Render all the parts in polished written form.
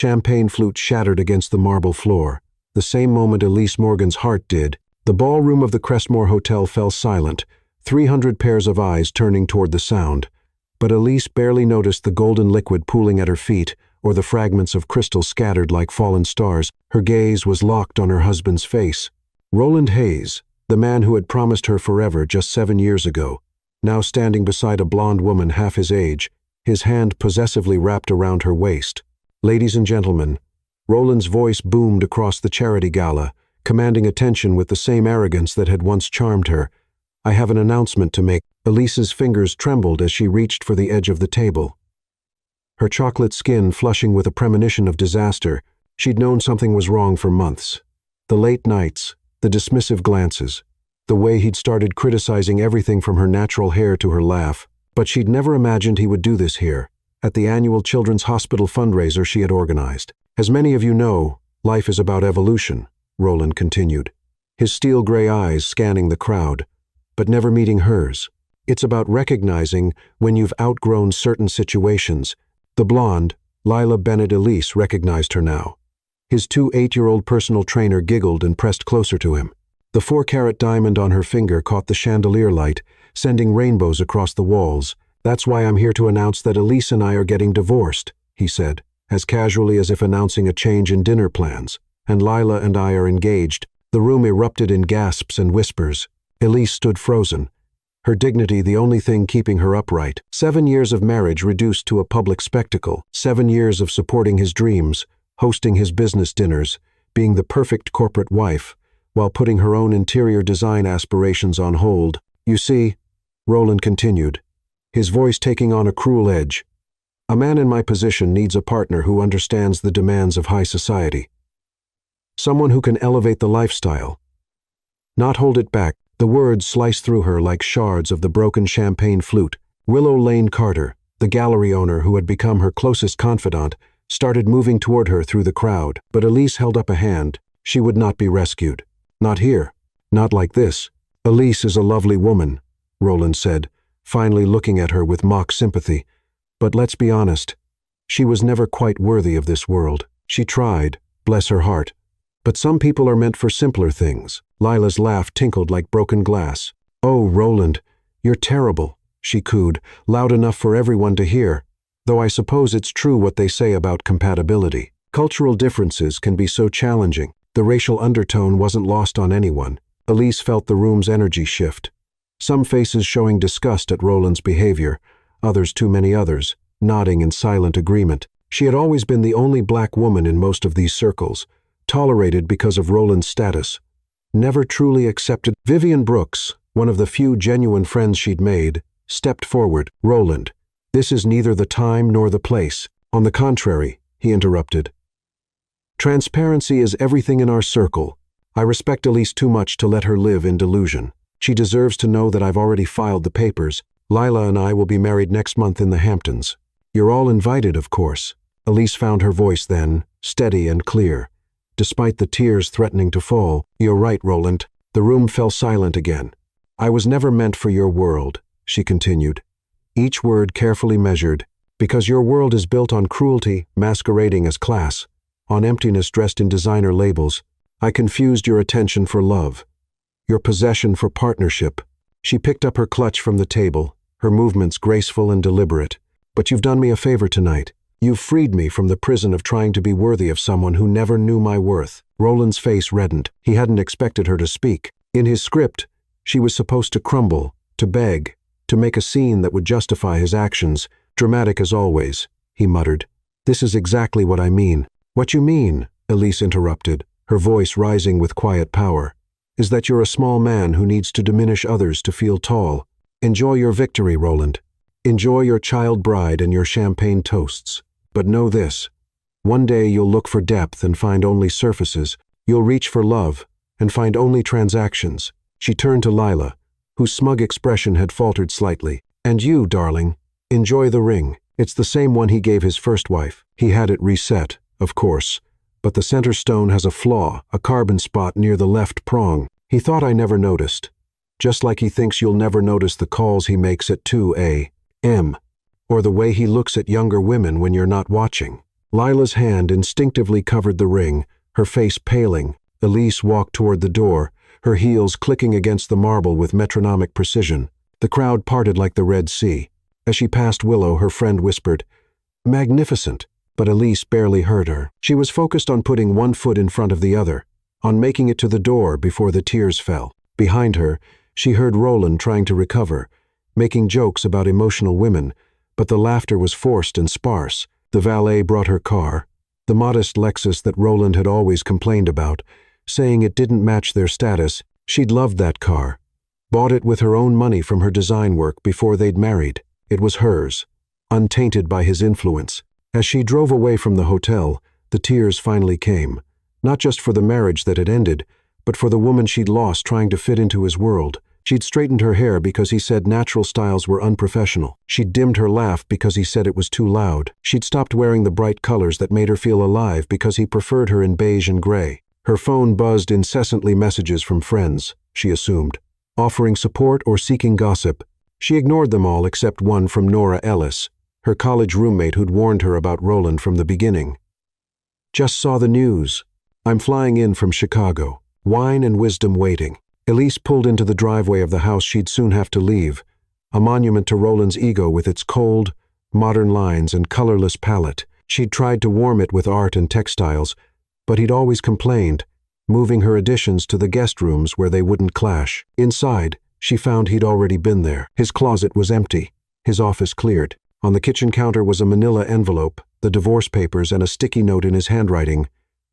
Champagne flute shattered against the marble floor. The same moment Elise Morgan's heart did. The ballroom of the Crestmore Hotel fell silent, 300 pairs of eyes turning toward the sound. But Elise barely noticed the golden liquid pooling at her feet, or the fragments of crystal scattered like fallen stars. Her gaze was locked on her husband's face. Roland Hayes, the man who had promised her forever just 7 years ago, now standing beside a blonde woman half his age, his hand possessively wrapped around her waist. "Ladies and gentlemen," Roland's voice boomed across the charity gala, commanding attention with the same arrogance that had once charmed her. "I have an announcement to make." Elise's fingers trembled as she reached for the edge of the table. Her chocolate skin flushing with a premonition of disaster. She'd known something was wrong for months. The late nights, the dismissive glances, the way he'd started criticizing everything from her natural hair to her laugh. But she'd never imagined he would do this here, at the annual Children's Hospital fundraiser she had organized. "As many of you know, life is about evolution," Roland continued, his steel-gray eyes scanning the crowd, but never meeting hers. "It's about recognizing when you've outgrown certain situations." The blonde, Lila Bennett Elise, recognized her now. His 8-year-old personal trainer giggled and pressed closer to him. The 4-carat diamond on her finger caught the chandelier light, sending rainbows across the walls. "That's why I'm here to announce that Elise and I are getting divorced," he said, as casually as if announcing a change in dinner plans. "And Lila and I are engaged." The room erupted in gasps and whispers. Elise stood frozen, her dignity the only thing keeping her upright. 7 years of marriage reduced to a public spectacle. 7 years of supporting his dreams, hosting his business dinners, being the perfect corporate wife, while putting her own interior design aspirations on hold. "You see," Roland continued, his voice taking on a cruel edge, "a man in my position needs a partner who understands the demands of high society. Someone who can elevate the lifestyle, not hold it back." The words sliced through her like shards of the broken champagne flute. Willow Lane Carter, the gallery owner who had become her closest confidant, started moving toward her through the crowd. But Elise held up a hand. She would not be rescued. "Not here. Not like this." "Elise is a lovely woman," Roland said, finally looking at her with mock sympathy. "But let's be honest, she was never quite worthy of this world. She tried, bless her heart. But some people are meant for simpler things." Lila's laugh tinkled like broken glass. "Oh, Roland, you're terrible," she cooed, loud enough for everyone to hear. "Though I suppose it's true what they say about compatibility. Cultural differences can be so challenging." The racial undertone wasn't lost on anyone. Elise felt the room's energy shift. Some faces showing disgust at Roland's behavior, others, too many others, nodding in silent agreement. She had always been the only black woman in most of these circles, tolerated because of Roland's status, never truly accepted. Vivian Brooks, one of the few genuine friends she'd made, stepped forward. "Roland, this is neither the time nor the place." "On the contrary," he interrupted. "Transparency is everything in our circle. I respect Elise too much to let her live in delusion. She deserves to know that I've already filed the papers. Lila and I will be married next month in the Hamptons. You're all invited, of course." Elise found her voice then, steady and clear, despite the tears threatening to fall. "You're right, Roland." The room fell silent again. "I was never meant for your world," she continued, each word carefully measured, "because your world is built on cruelty masquerading as class, on emptiness dressed in designer labels. I confused your attention for love, your possession for partnership." She picked up her clutch from the table, her movements graceful and deliberate. "But you've done me a favor tonight. You've freed me from the prison of trying to be worthy of someone who never knew my worth." Roland's face reddened. He hadn't expected her to speak. In his script, she was supposed to crumble, to beg, to make a scene that would justify his actions. "Dramatic as always," he muttered. "This is exactly what I mean." "What you mean," Elise interrupted, her voice rising with quiet power, "is that you're a small man who needs to diminish others to feel tall. Enjoy your victory, Roland. Enjoy your child bride and your champagne toasts. But know this, one day you'll look for depth and find only surfaces. You'll reach for love and find only transactions." She turned to Lila, whose smug expression had faltered slightly. "And you, darling, enjoy the ring. It's the same one he gave his first wife. He had it reset, of course, but the center stone has a flaw, a carbon spot near the left prong. He thought I never noticed, just like he thinks you'll never notice the calls he makes at 2 a.m., or the way he looks at younger women when you're not watching." Lila's hand instinctively covered the ring, her face paling. Elise walked toward the door, her heels clicking against the marble with metronomic precision. The crowd parted like the Red Sea. As she passed Willow, her friend whispered, "Magnificent," but Elise barely heard her. She was focused on putting one foot in front of the other, on making it to the door before the tears fell. Behind her, she heard Roland trying to recover, making jokes about emotional women, but the laughter was forced and sparse. The valet brought her car, the modest Lexus that Roland had always complained about, saying it didn't match their status. She'd loved that car, bought it with her own money from her design work before they'd married. It was hers, untainted by his influence. As she drove away from the hotel, the tears finally came, not just for the marriage that had ended, but for the woman she'd lost trying to fit into his world. She'd straightened her hair because he said natural styles were unprofessional. She'd dimmed her laugh because he said it was too loud. She'd stopped wearing the bright colors that made her feel alive because he preferred her in beige and gray. Her phone buzzed incessantly, messages from friends, she assumed, offering support or seeking gossip. She ignored them all except one from Nora Ellis, her college roommate who'd warned her about Roland from the beginning. "Just saw the news. I'm flying in from Chicago. Wine and wisdom waiting." Elise pulled into the driveway of the house she'd soon have to leave, a monument to Roland's ego with its cold, modern lines and colorless palette. She'd tried to warm it with art and textiles, but he'd always complained, moving her additions to the guest rooms where they wouldn't clash. Inside, she found he'd already been there. His closet was empty, his office cleared. On the kitchen counter was a manila envelope, the divorce papers, and a sticky note in his handwriting,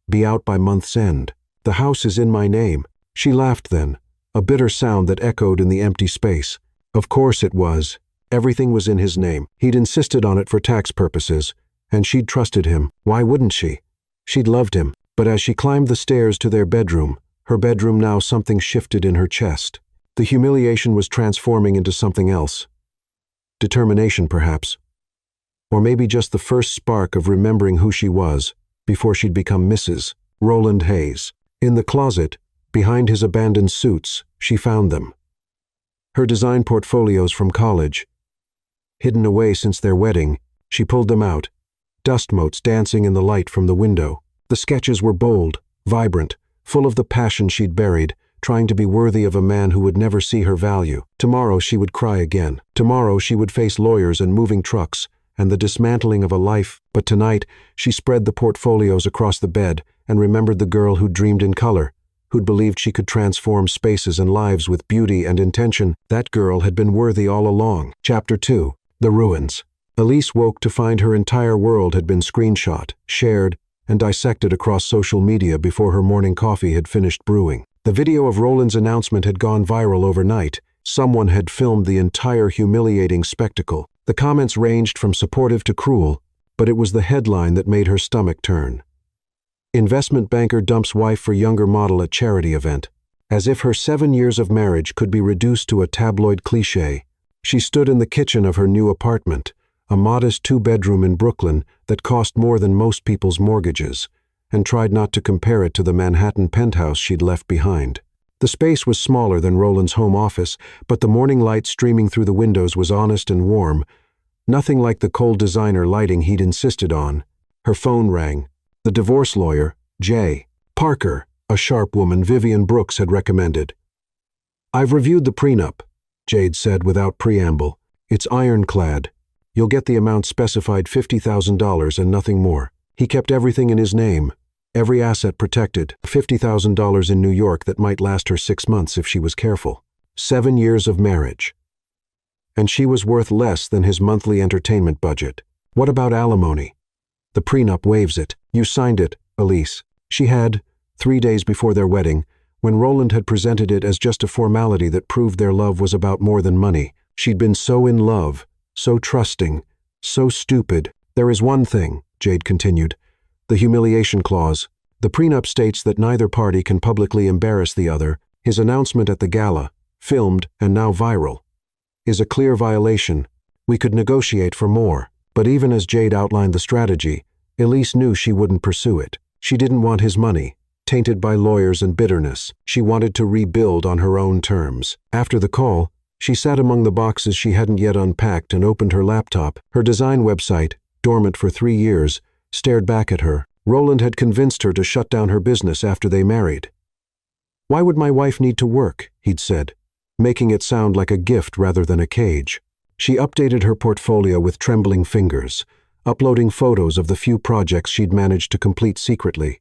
"Be out by month's end. The house is in my name." She laughed then, a bitter sound that echoed in the empty space. Of course it was. Everything was in his name. He'd insisted on it for tax purposes, and she'd trusted him. Why wouldn't she? She'd loved him. But as she climbed the stairs to their bedroom, her bedroom now, something shifted in her chest. The humiliation was transforming into something else. Determination, perhaps. Or maybe just the first spark of remembering who she was before she'd become Mrs. Roland Hayes. In the closet, behind his abandoned suits, she found them. Her design portfolios from college. Hidden away since their wedding, she pulled them out, dust motes dancing in the light from the window. The sketches were bold, vibrant, full of the passion she'd buried, trying to be worthy of a man who would never see her value. Tomorrow she would cry again. Tomorrow she would face lawyers and moving trucks, and the dismantling of a life. But tonight, she spread the portfolios across the bed and remembered the girl who'd dreamed in color, who'd believed she could transform spaces and lives with beauty and intention. That girl had been worthy all along. Chapter 2. The Ruins. Elise woke to find her entire world had been screenshot, shared, and dissected across social media before her morning coffee had finished brewing. The video of Roland's announcement had gone viral overnight. Someone had filmed the entire humiliating spectacle. The comments ranged from supportive to cruel, but it was the headline that made her stomach turn. Investment banker dumps wife for younger model at charity event. As if her 7 years of marriage could be reduced to a tabloid cliché, she stood in the kitchen of her new apartment, a modest 2-bedroom in Brooklyn that cost more than most people's mortgages, and tried not to compare it to the Manhattan penthouse she'd left behind. The space was smaller than Roland's home office, but the morning light streaming through the windows was honest and warm, nothing like the cold designer lighting he'd insisted on. Her phone rang. The divorce lawyer, J. Parker, a sharp woman Vivian Brooks had recommended. "I've reviewed the prenup," Jade said without preamble. "It's ironclad. You'll get the amount specified, $50,000 and nothing more." He kept everything in his name, every asset protected, $50,000 in New York that might last her 6 months if she was careful. 7 years of marriage. And she was worth less than his monthly entertainment budget. What about alimony? The prenup waives it. You signed it, Elise. She had, 3 days before their wedding, when Roland had presented it as just a formality that proved their love was about more than money. She'd been so in love, so trusting, so stupid. "There is one thing," Jade continued, "the humiliation clause. The prenup states that neither party can publicly embarrass the other. His announcement at the gala, filmed and now viral, is a clear violation. We could negotiate for more." But even as Jade outlined the strategy, Elise knew she wouldn't pursue it. She didn't want his money, tainted by lawyers and bitterness. She wanted to rebuild on her own terms. After the call, she sat among the boxes she hadn't yet unpacked and opened her laptop. Her design website, dormant for 3 years, stared back at her. Roland had convinced her to shut down her business after they married. "Why would my wife need to work?" he'd said, making it sound like a gift rather than a cage. She updated her portfolio with trembling fingers, uploading photos of the few projects she'd managed to complete secretly.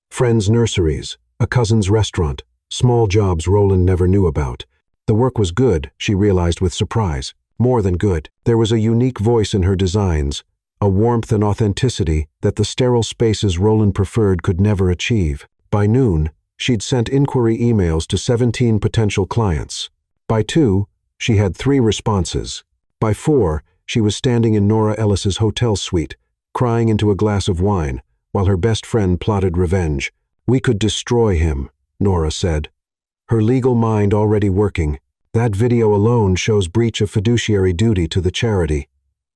Friends' nurseries, a cousin's restaurant, small jobs Roland never knew about. The work was good, she realized with surprise. More than good. There was a unique voice in her designs, a warmth and authenticity that the sterile spaces Roland preferred could never achieve. By noon, she'd sent inquiry emails to 17 potential clients. By 2, she had 3 responses. By 4, she was standing in Nora Ellis's hotel suite, crying into a glass of wine, while her best friend plotted revenge. "We could destroy him," Nora said, her legal mind already working. "That video alone shows breach of fiduciary duty to the charity.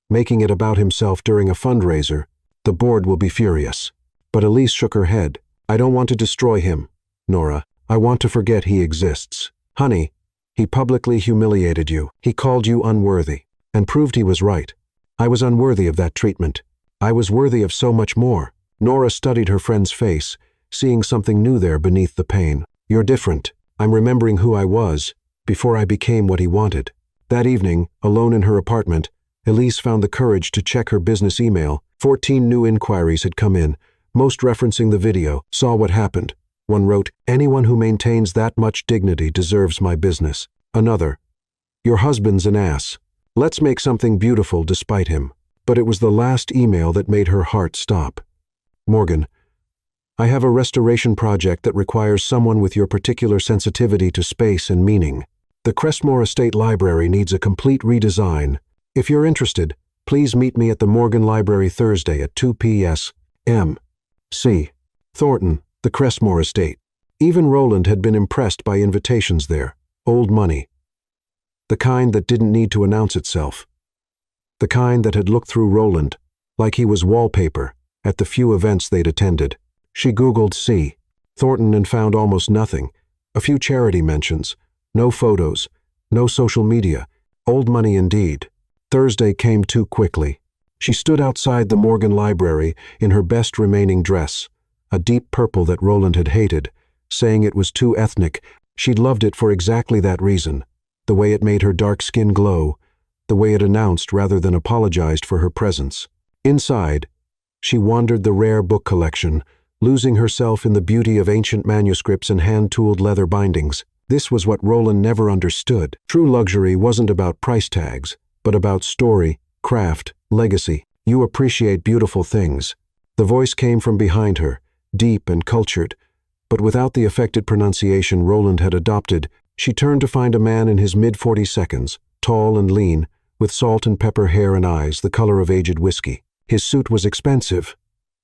Making it about himself during a fundraiser. The board will be furious." But Elise shook her head. "I don't want to destroy him, Nora. I want to forget he exists. Honey, he publicly humiliated you. He called you unworthy, and proved he was right. I was unworthy of that treatment. I was worthy of so much more." Nora studied her friend's face, seeing something new there beneath the pain. "You're different. I'm remembering who I was before I became what he wanted." That evening, alone in her apartment, Elise found the courage to check her business email. 14 new inquiries had come in, most referencing the video. "Saw what happened." One wrote, "Anyone who maintains that much dignity deserves my business." Another, "Your husband's an ass. Let's make something beautiful despite him." But it was the last email that made her heart stop. "Morgan, I have a restoration project that requires someone with your particular sensitivity to space and meaning. The Crestmore Estate Library needs a complete redesign. If you're interested, please meet me at the Morgan Library Thursday at 2 p.m. C. Thornton, the Crestmore Estate." Even Roland had been impressed by invitations there. Old money. The kind that didn't need to announce itself. The kind that had looked through Roland, like he was wallpaper, at the few events they'd attended. She Googled C. Thornton and found almost nothing. A few charity mentions. No photos. No social media. Old money indeed. Thursday came too quickly. She stood outside the Morgan Library in her best remaining dress, a deep purple that Roland had hated, saying it was too ethnic. She'd loved it for exactly that reason. The way it made her dark skin glow. The way it announced rather than apologized for her presence. Inside, she wandered the rare book collection, losing herself in the beauty of ancient manuscripts and hand-tooled leather bindings. This was what Roland never understood. True luxury wasn't about price tags, but about story, craft, legacy. "You appreciate beautiful things." The voice came from behind her, deep and cultured, but without the affected pronunciation Roland had adopted. She turned to find a man in his mid-40s, tall and lean, with salt and pepper hair and eyes the color of aged whiskey. His suit was expensive,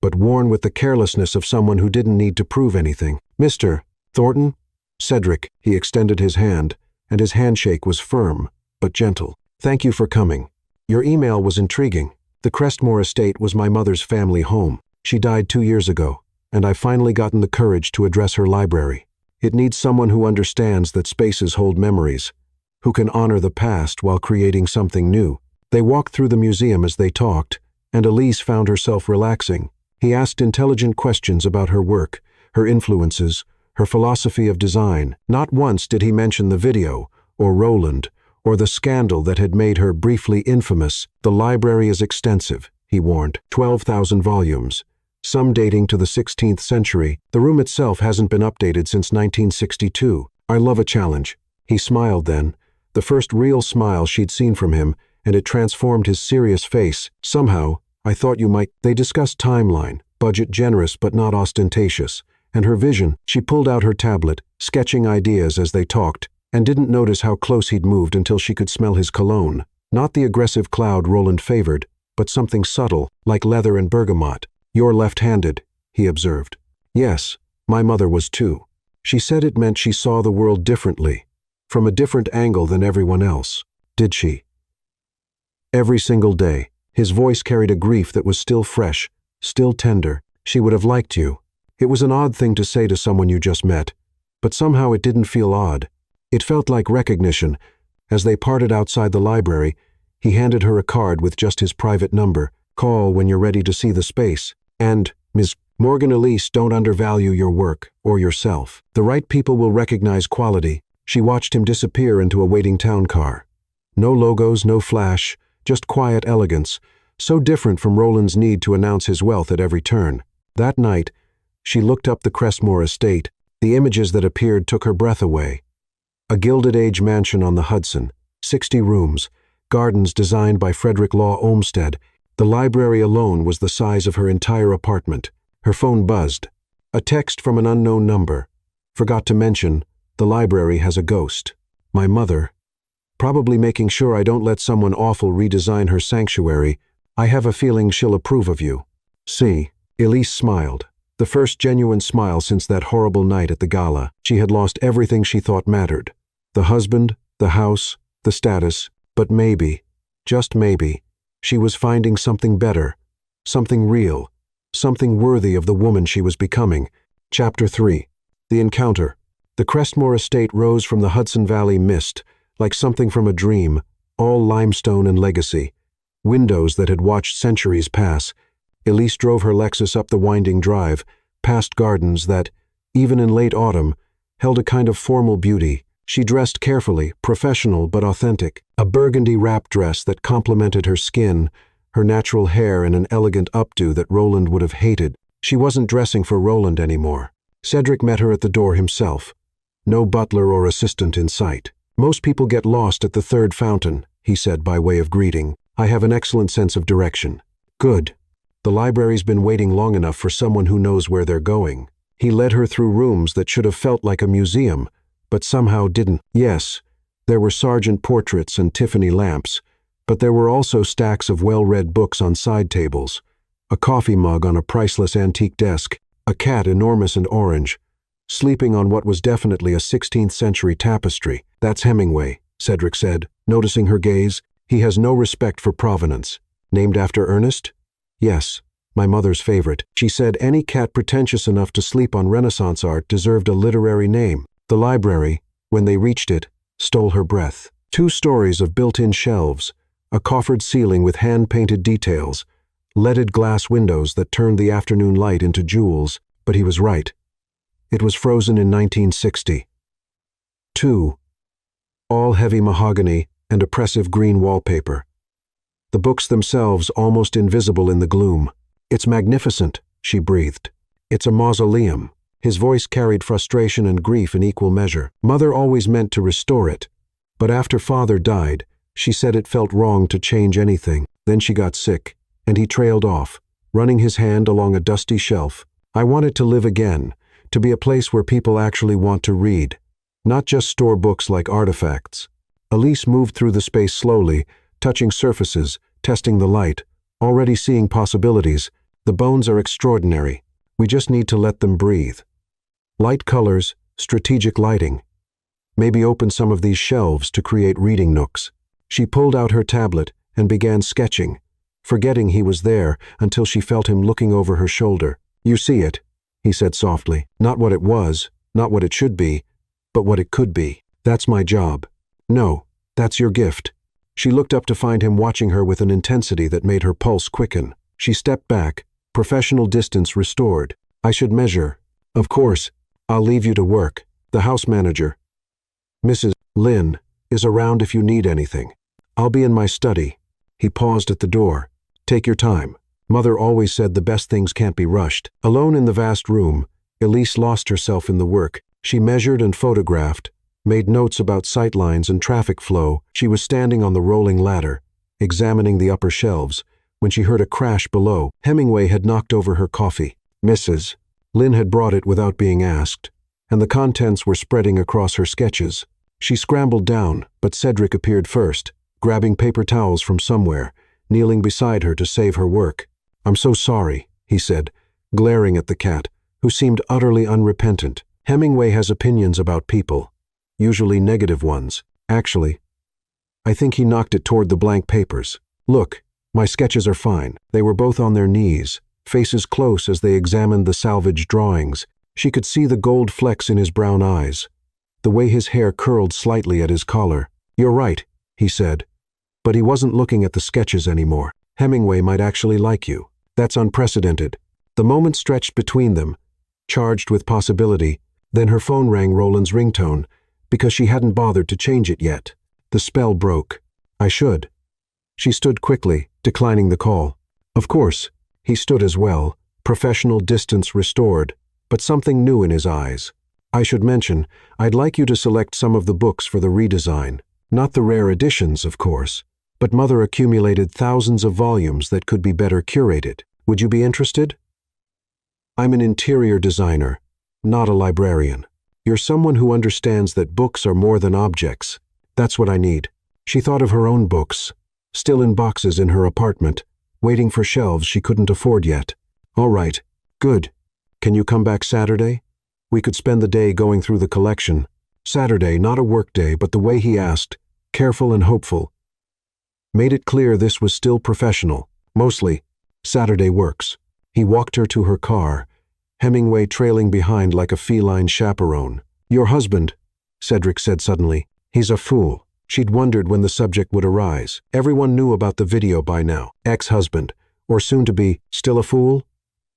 but worn with the carelessness of someone who didn't need to prove anything. "Mr. Thornton?" "Cedric." He extended his hand, and his handshake was firm, but gentle. "Thank you for coming. Your email was intriguing. The Crestmore Estate was my mother's family home. She died 2 years ago, and I've finally gotten the courage to address her library. It needs someone who understands that spaces hold memories, who can honor the past while creating something new." They walked through the museum as they talked, and Elise found herself relaxing. He asked intelligent questions about her work, her influences, her philosophy of design. Not once did he mention the video, or Roland, or the scandal that had made her briefly infamous. "The library is extensive," he warned. 12,000 volumes, some dating to the 16th century. The room itself hasn't been updated since 1962. "I love a challenge." He smiled then, the first real smile she'd seen from him, and it transformed his serious face. "Somehow, I thought you might." They discussed timeline, budget generous but not ostentatious, and her vision. She pulled out her tablet, sketching ideas as they talked, and didn't notice how close he'd moved until she could smell his cologne. Not the aggressive cloud Roland favored, but something subtle, like leather and bergamot. "You're left-handed," he observed. "Yes, my mother was too." She said it meant she saw the world differently, from a different angle than everyone else. Did she? Every single day, his voice carried a grief that was still fresh, still tender. "She would have liked you." It was an odd thing to say to someone you just met, but somehow it didn't feel odd. It felt like recognition. As they parted outside the library, he handed her a card with just his private number. "Call when you're ready to see the space." And, Ms. Morgan Elise, don't undervalue your work or yourself. The right people will recognize quality. She watched him disappear into a waiting town car. No logos, no flash, just quiet elegance, so different from Roland's need to announce his wealth at every turn. That night, she looked up the Crestmore estate. The images that appeared took her breath away. A Gilded Age mansion on the Hudson, 60 rooms, gardens designed by Frederick Law Olmsted. The library alone was the size of her entire apartment. Her phone buzzed. A text from an unknown number. Forgot to mention, the library has a ghost. My mother. Probably making sure I don't let someone awful redesign her sanctuary. I have a feeling she'll approve of you. See, Elise smiled. The first genuine smile since that horrible night at the gala. She had lost everything she thought mattered. The husband, the house, the status. But maybe, just maybe, she was finding something better, something real, something worthy of the woman she was becoming. Chapter 3. The Encounter. The Crestmore estate rose from the Hudson Valley mist, like something from a dream, all limestone and legacy. Windows that had watched centuries pass. Elise drove her Lexus up the winding drive, past gardens that, even in late autumn, held a kind of formal beauty. She dressed carefully, professional but authentic. A burgundy wrap dress that complemented her skin, her natural hair in an elegant updo that Roland would have hated. She wasn't dressing for Roland anymore. Cedric met her at the door himself. No butler or assistant in sight. Most people get lost at the third fountain, he said by way of greeting. I have an excellent sense of direction. Good. The library's been waiting long enough for someone who knows where they're going. He led her through rooms that should have felt like a museum, but somehow didn't. Yes, there were Sargent portraits and Tiffany lamps, but there were also stacks of well-read books on side tables, a coffee mug on a priceless antique desk, a cat enormous and orange, sleeping on what was definitely a 16th century tapestry. That's Hemingway, Cedric said, noticing her gaze. He has no respect for provenance. Named after Ernest? Yes, my mother's favorite. She said any cat pretentious enough to sleep on Renaissance art deserved a literary name. The library, when they reached it, stole her breath. 2 stories of built-in shelves, a coffered ceiling with hand-painted details, leaded glass windows that turned the afternoon light into jewels, but he was right. It was frozen in 1960. 2. All heavy mahogany and oppressive green wallpaper. The books themselves almost invisible in the gloom. It's magnificent, she breathed. It's a mausoleum. His voice carried frustration and grief in equal measure. Mother always meant to restore it, but after Father died, she said it felt wrong to change anything. Then she got sick, and he trailed off, running his hand along a dusty shelf. I wanted to live again, to be a place where people actually want to read, not just store books like artifacts. Elise moved through the space slowly, touching surfaces, testing the light, already seeing possibilities. The bones are extraordinary. We just need to let them breathe. Light colors, strategic lighting. Maybe open some of these shelves to create reading nooks. She pulled out her tablet and began sketching, forgetting he was there until she felt him looking over her shoulder. You see it, he said softly. Not what it was, not what it should be, but what it could be. That's my job. No, that's your gift. She looked up to find him watching her with an intensity that made her pulse quicken. She stepped back, professional distance restored. I should measure. Of course, I'll leave you to work. The house manager, Mrs. Lynn, is around if you need anything. I'll be in my study. He paused at the door. Take your time. Mother always said the best things can't be rushed. Alone in the vast room, Elise lost herself in the work. She measured and photographed, made notes about sightlines and traffic flow. She was standing on the rolling ladder, examining the upper shelves, when she heard a crash below. Hemingway had knocked over her coffee. Mrs. Lynn had brought it without being asked, and the contents were spreading across her sketches. She scrambled down, but Cedric appeared first, grabbing paper towels from somewhere, kneeling beside her to save her work. I'm so sorry, he said, glaring at the cat, who seemed utterly unrepentant. Hemingway has opinions about people, usually negative ones. Actually, I think he knocked it toward the blank papers. Look, my sketches are fine. They were both on their knees, faces close as they examined the salvaged drawings. She could see the gold flecks in his brown eyes, the way his hair curled slightly at his collar. You're right, he said, but he wasn't looking at the sketches anymore. Hemingway might actually like you. That's unprecedented. The moment stretched between them, charged with possibility. Then her phone rang Roland's ringtone, because she hadn't bothered to change it yet. The spell broke. I should. She stood quickly, declining the call. Of course, he stood as well, professional distance restored, but something new in his eyes. I should mention, I'd like you to select some of the books for the redesign. Not the rare editions, of course, but Mother accumulated thousands of volumes that could be better curated. Would you be interested? I'm an interior designer, not a librarian. You're someone who understands that books are more than objects. That's what I need. She thought of her own books, still in boxes in her apartment, waiting for shelves she couldn't afford yet. All right, good. Can you come back Saturday? We could spend the day going through the collection. Saturday, not a work day, but the way he asked, careful and hopeful, made it clear this was still professional. Mostly, Saturday works. He walked her to her car, Hemingway trailing behind like a feline chaperone. Your husband, Cedric said suddenly. He's a fool. She'd wondered when the subject would arise. Everyone knew about the video by now. Ex-husband, or soon-to-be, still a fool?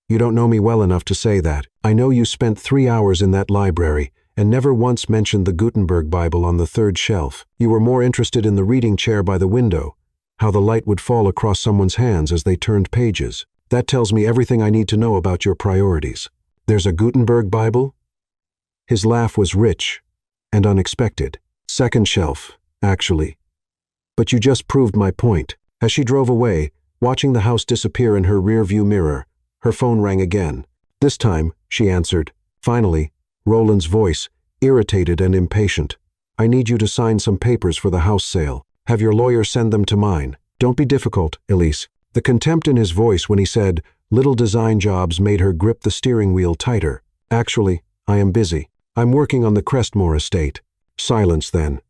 You don't know me well enough to say that. I know you spent 3 hours in that library and never once mentioned the Gutenberg Bible on the third shelf. You were more interested in the reading chair by the window, how the light would fall across someone's hands as they turned pages. That tells me everything I need to know about your priorities. There's a Gutenberg Bible? His laugh was rich and unexpected. Second shelf, actually. But you just proved my point. As she drove away, watching the house disappear in her rearview mirror, her phone rang again. This time, she answered. Finally, Roland's voice, irritated and impatient. I need you to sign some papers for the house sale. Have your lawyer send them to mine. Don't be difficult, Elise. The contempt in his voice when he said, little design jobs made her grip the steering wheel tighter. Actually, I am busy. I'm working on the Crestmore estate. Silence then.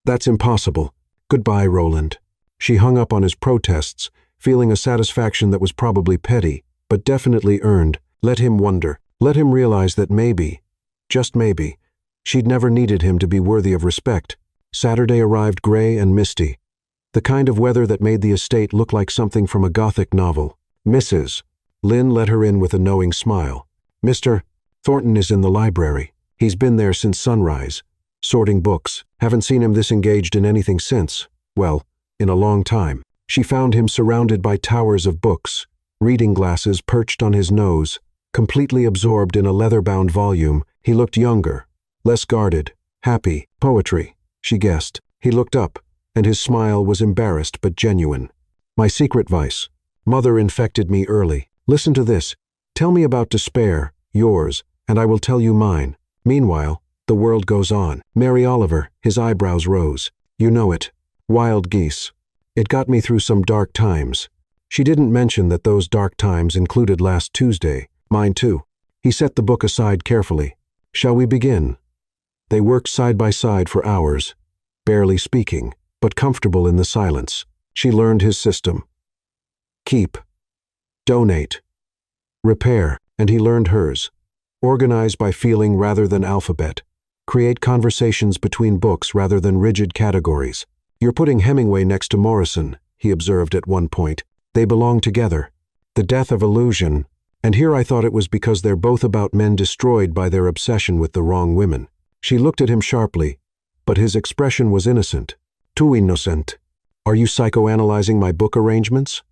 That's impossible. Goodbye, Roland. She hung up on his protests, feeling a satisfaction that was probably petty, but definitely earned. Let him wonder. Let him realize that maybe, just maybe, she'd never needed him to be worthy of respect. Saturday arrived gray and misty. The kind of weather that made the estate look like something from a Gothic novel. Mrs. Lynn let her in with a knowing smile. Mr. Thornton is in the library. He's been there since sunrise, sorting books. Haven't seen him this engaged in anything since, well, in a long time. She found him surrounded by towers of books, reading glasses perched on his nose, completely absorbed in a leather-bound volume. He looked younger, less guarded, happy. Poetry, she guessed. He looked up, and his smile was embarrassed but genuine. My secret vice. Mother infected me early. Listen to this. Tell me about despair, yours, and I will tell you mine. Meanwhile, the world goes on. Mary Oliver, his eyebrows rose. You know it. Wild geese. It got me through some dark times. She didn't mention that those dark times included last Tuesday. Mine too. He set the book aside carefully. Shall we begin? They worked side by side for hours, barely speaking, but comfortable in the silence. She learned his system. Keep. Donate. Repair. And he learned hers. Organize by feeling rather than alphabet. Create conversations between books rather than rigid categories. You're putting Hemingway next to Morrison, he observed at one point. They belong together. The death of illusion. And here I thought it was because they're both about men destroyed by their obsession with the wrong women. She looked at him sharply, but his expression was innocent. Too innocent. Are you psychoanalyzing my book arrangements?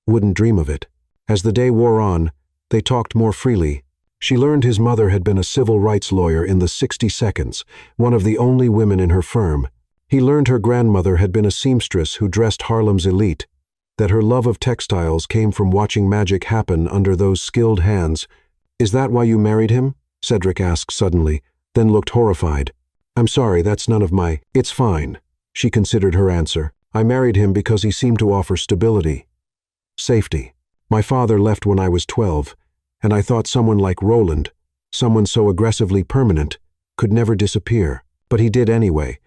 Wouldn't dream of it. As the day wore on, they talked more freely. She learned his mother had been a civil rights lawyer in the 60 Seconds, one of the only women in her firm. He learned her grandmother had been a seamstress who dressed Harlem's elite, that her love of textiles came from watching magic happen under those skilled hands. Is that why you married him? Cedric asked suddenly, then looked horrified. I'm sorry, that's none of my... It's fine. She considered her answer. I married him because he seemed to offer stability. Safety. My father left when I was 12, and I thought someone like Roland, someone so aggressively permanent, could never disappear. But he did anyway.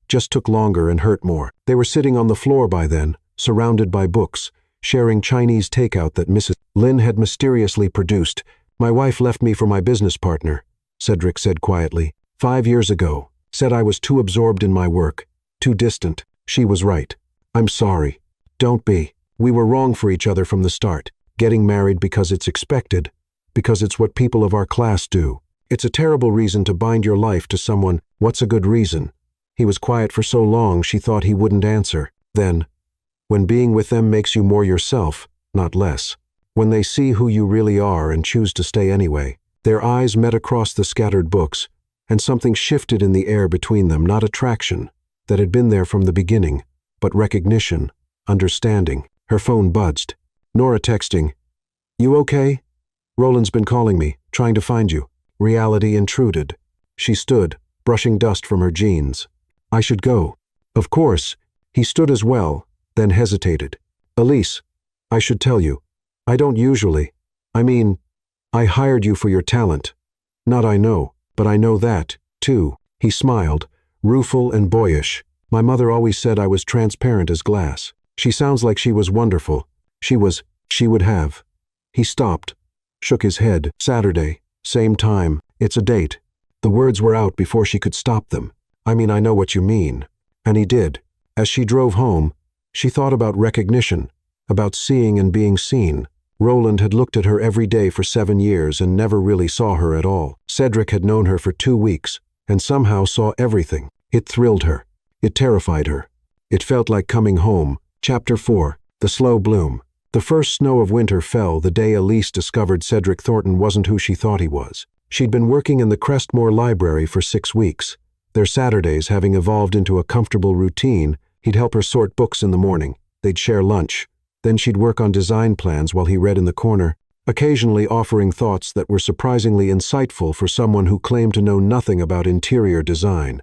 Just took longer and hurt more. They were sitting on the floor by then, surrounded by books, sharing Chinese takeout that Mrs. Lynn had mysteriously produced. My wife left me for my business partner, Cedric said quietly. 5 years ago. Said I was too absorbed in my work, too distant. She was right. I'm sorry. Don't be. We were wrong for each other from the start. getting married because it's expected, because it's what people of our class do. It's a terrible reason to bind your life to someone. What's a good reason? He was quiet for so long she thought he wouldn't answer. Then, when being with them makes you more yourself, not less. When they see who you really are and choose to stay anyway. Their eyes met across the scattered books, and something shifted in the air between them, not attraction, that had been there from the beginning, but recognition, understanding. Her phone buzzed. Nora texting. You okay? Roland's been calling me, trying to find you. Reality intruded. She stood, brushing dust from her jeans. I should go. Of course. He stood as well, then hesitated. Elise, I should tell you. I don't usually. I hired you for your talent. Not I know, but I know that, too. He smiled, rueful and boyish. My mother always said I was transparent as glass. She sounds like she was wonderful. She would have. He stopped, shook his head. Saturday, same time, it's a date. The words were out before she could stop them. I know what you mean. And he did. As she drove home, she thought about recognition, about seeing and being seen. Roland had looked at her every day for 7 years and never really saw her at all. Cedric had known her for 2 weeks and somehow saw everything. It thrilled her. It terrified her. It felt like coming home. Chapter 4. The Slow Bloom. The first snow of winter fell the day Elise discovered Cedric Thornton wasn't who she thought he was. She'd been working in the Crestmore library for 6 weeks. Their Saturdays having evolved into a comfortable routine, he'd help her sort books in the morning. They'd share lunch. Then she'd work on design plans while he read in the corner, occasionally offering thoughts that were surprisingly insightful for someone who claimed to know nothing about interior design.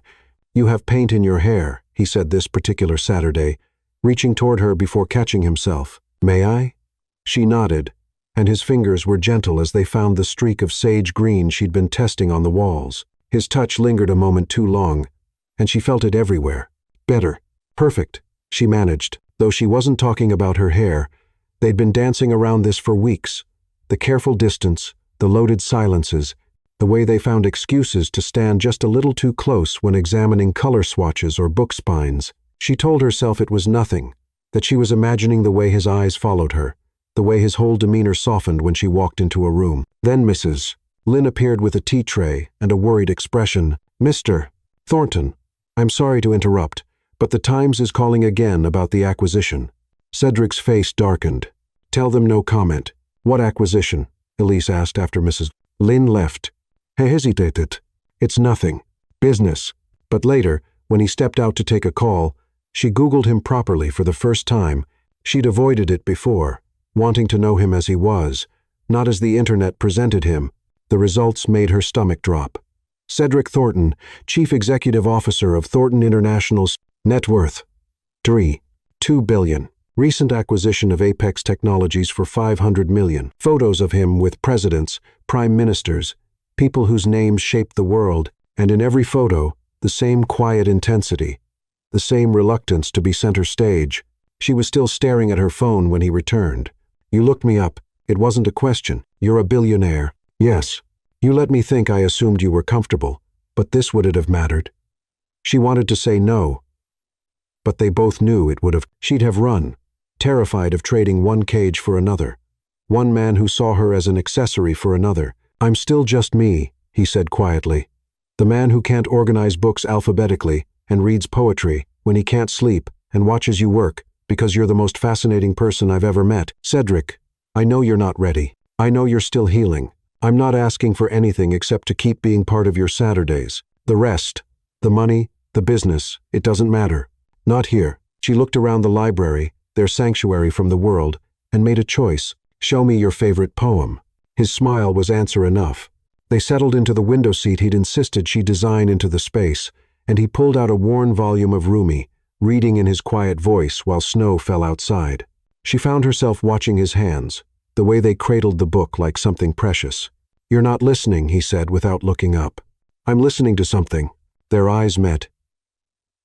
You have paint in your hair, he said this particular Saturday, reaching toward her before catching himself. May I? She nodded, and his fingers were gentle as they found the streak of sage green she'd been testing on the walls. His touch lingered a moment too long, and she felt it everywhere. Better. Perfect, she managed. Though she wasn't talking about her hair, they'd been dancing around this for weeks. The careful distance, the loaded silences, the way they found excuses to stand just a little too close when examining color swatches or book spines. She told herself it was nothing, that she was imagining the way his eyes followed her, the way his whole demeanor softened when she walked into a room. Then Mrs. Lynn appeared with a tea tray and a worried expression. Mr. Thornton, I'm sorry to interrupt, but the Times is calling again about the acquisition. Cedric's face darkened. Tell them no comment. What acquisition? Elise asked after Mrs. Lynn left. He hesitated. It's nothing. Business. But later, when he stepped out to take a call, she Googled him properly for the first time. She'd avoided it before, wanting to know him as he was, not as the internet presented him. The results made her stomach drop. Cedric Thornton, Chief Executive Officer of Thornton International's net worth, $2 billion. Recent acquisition of Apex Technologies for $500 million. Photos of him with presidents, prime ministers, people whose names shaped the world, and in every photo, the same quiet intensity, the same reluctance to be center stage. She was still staring at her phone when he returned. You looked me up. It wasn't a question. You're a billionaire. Yes. You let me think I assumed you were comfortable, but this wouldn't have mattered. She wanted to say no, but they both knew it would have. She'd have run, terrified of trading one cage for another, one man who saw her as an accessory for another. I'm still just me, he said quietly. The man who can't organize books alphabetically and reads poetry when he can't sleep and watches you work because you're the most fascinating person I've ever met. Cedric, I know you're not ready. I know you're still healing. I'm not asking for anything except to keep being part of your Saturdays. The rest, the money, the business, it doesn't matter. Not here. She looked around the library, their sanctuary from the world, and made a choice. Show me your favorite poem. His smile was answer enough. They settled into the window seat he'd insisted she design into the space, and he pulled out a worn volume of Rumi, reading in his quiet voice while snow fell outside. She found herself watching his hands, the way they cradled the book like something precious. You're not listening, he said without looking up. I'm listening to something. Their eyes met,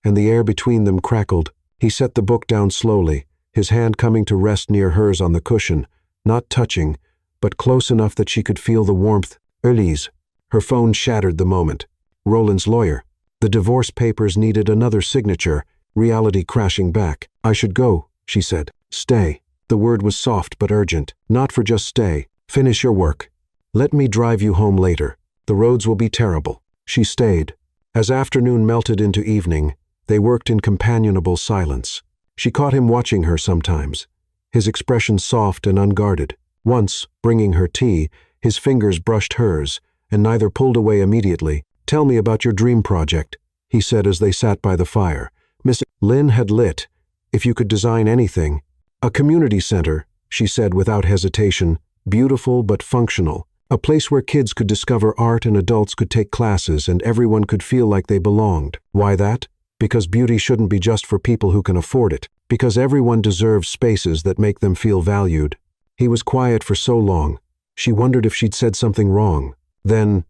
and the air between them crackled. He set the book down slowly, his hand coming to rest near hers on the cushion, not touching, but close enough that she could feel the warmth. Elise. Her phone shattered the moment. Roland's lawyer. The divorce papers needed another signature, reality crashing back. I should go, she said. Stay. The word was soft but urgent. Not for just stay. Finish your work. Let me drive you home later. The roads will be terrible. She stayed. As afternoon melted into evening, they worked in companionable silence. She caught him watching her sometimes, his expression soft and unguarded. Once, bringing her tea, his fingers brushed hers, and neither pulled away immediately. "Tell me about your dream project," he said as they sat by the fire. Miss Lynn had lit. "If you could design anything." "A community center," she said without hesitation, "beautiful but functional. A place where kids could discover art and adults could take classes and everyone could feel like they belonged." Why that? Because beauty shouldn't be just for people who can afford it. Because everyone deserves spaces that make them feel valued. He was quiet for so long. She wondered if she'd said something wrong. Then,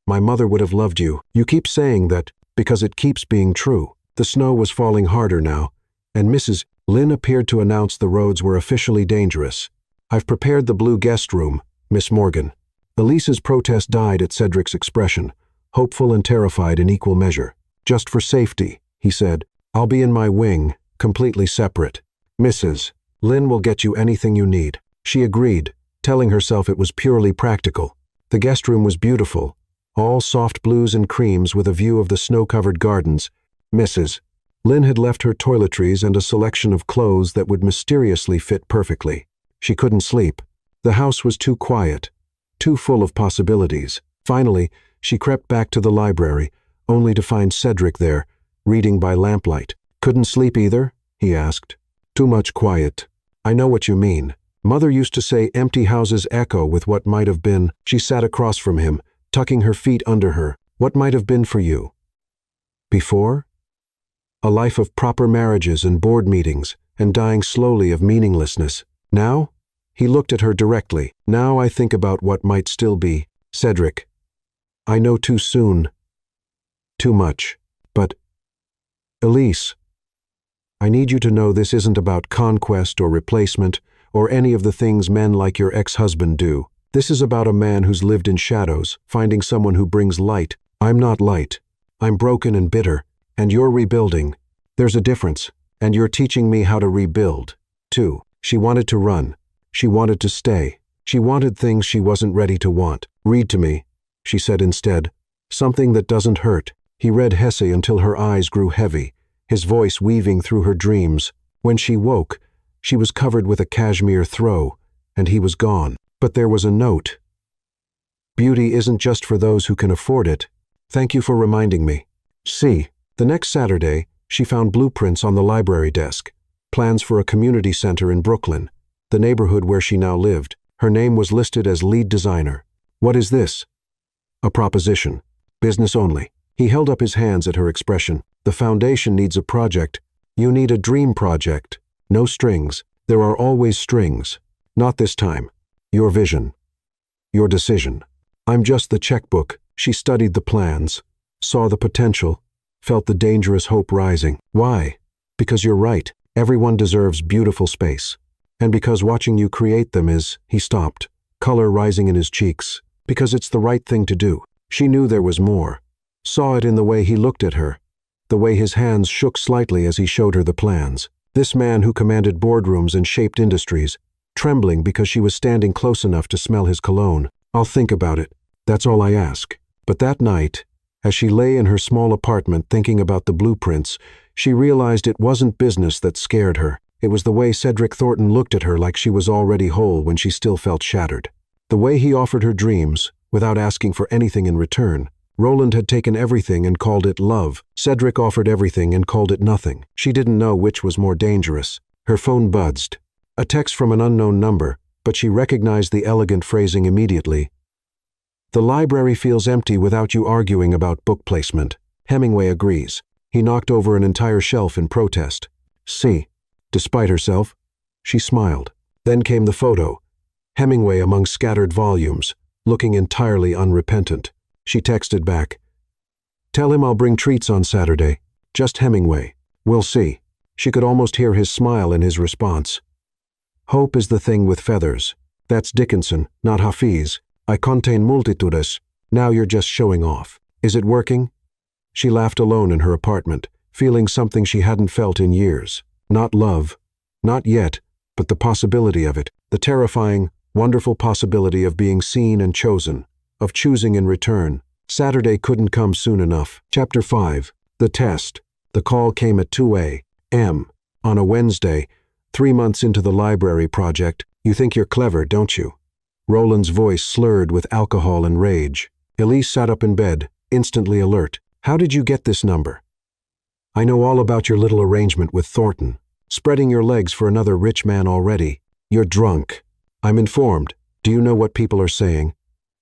"My mother would have loved you. You keep saying that because it keeps being true." The snow was falling harder now, and Mrs. Lynn appeared to announce the roads were officially dangerous. "I've prepared the blue guest room, Miss Morgan." Elise's protest died at Cedric's expression, hopeful and terrified in equal measure. "Just for safety," he said. "I'll be in my wing, completely separate. Mrs. Lynn will get you anything you need." She agreed, telling herself it was purely practical. The guest room was beautiful, all soft blues and creams with a view of the snow-covered gardens. Mrs. Lynn had left her toiletries and a selection of clothes that would mysteriously fit perfectly. She couldn't sleep. The house was too quiet, too full of possibilities. Finally, she crept back to the library, only to find Cedric there, reading by lamplight. "Couldn't sleep either?" he asked. "Too much quiet. I know what you mean. Mother used to say empty houses echo with what might have been." She sat across from him, tucking her feet under her. "What might have been for you? Before? A life of proper marriages and board meetings, and dying slowly of meaninglessness. Now?" He looked at her directly. "Now I think about what might still be. Cedric, I know too soon. Too much. But, Elise, I need you to know this isn't about conquest or replacement or any of the things men like your ex-husband do. This is about a man who's lived in shadows, finding someone who brings light. I'm not light. I'm broken and bitter, and you're rebuilding. There's a difference, and you're teaching me how to rebuild, too." She wanted to run. She wanted to stay. She wanted things she wasn't ready to want. "Read to me," she said instead. "Something that doesn't hurt." He read Hesse until her eyes grew heavy, his voice weaving through her dreams. When she woke, she was covered with a cashmere throw, and he was gone. But there was a note. "Beauty isn't just for those who can afford it. Thank you for reminding me." See, the next Saturday, she found blueprints on the library desk, plans for a community center in Brooklyn, the neighborhood where she now lived. Her name was listed as lead designer. "What is this?" "A proposition. Business only." He held up his hands at her expression. "The foundation needs a project. You need a dream project. No strings. There are always strings. Not this time. Your vision. Your decision. I'm just the checkbook." She studied the plans, saw the potential, felt the dangerous hope rising. "Why?" "Because you're right. Everyone deserves beautiful space. And because watching you create them is..." He stopped, color rising in his cheeks. "Because it's the right thing to do." She knew there was more. Saw it in the way he looked at her, the way his hands shook slightly as he showed her the plans. This man who commanded boardrooms and shaped industries, trembling because she was standing close enough to smell his cologne. "I'll think about it. That's all I ask." But that night, as she lay in her small apartment thinking about the blueprints, she realized it wasn't business that scared her. It was the way Cedric Thornton looked at her like she was already whole when she still felt shattered. The way he offered her dreams, without asking for anything in return. Roland had taken everything and called it love. Cedric offered everything and called it nothing. She didn't know which was more dangerous. Her phone buzzed. A text from an unknown number, but she recognized the elegant phrasing immediately. "The library feels empty without you arguing about book placement. Hemingway agrees." He knocked over an entire shelf in protest. "See." Despite herself, she smiled. Then came the photo. Hemingway among scattered volumes, looking entirely unrepentant. She texted back. "Tell him I'll bring treats on Saturday. Just Hemingway. We'll see." She could almost hear his smile in his response. "Hope is the thing with feathers. That's Dickinson, not Hafiz. I contain multitudes. Now you're just showing off. Is it working?" She laughed alone in her apartment, feeling something she hadn't felt in years. Not love. Not yet, but the possibility of it, the terrifying, wonderful possibility of being seen and chosen, of choosing in return. Saturday couldn't come soon enough. Chapter 5. The Test. The call came at 2 a.m. on a Wednesday, 3 months into the library project. You think you're clever, don't you? Roland's voice slurred with alcohol and rage. Elise sat up in bed, instantly alert. How did you get this number? I know all about your little arrangement with Thornton. Spreading your legs for another rich man already. You're drunk. I'm informed. Do you know what people are saying?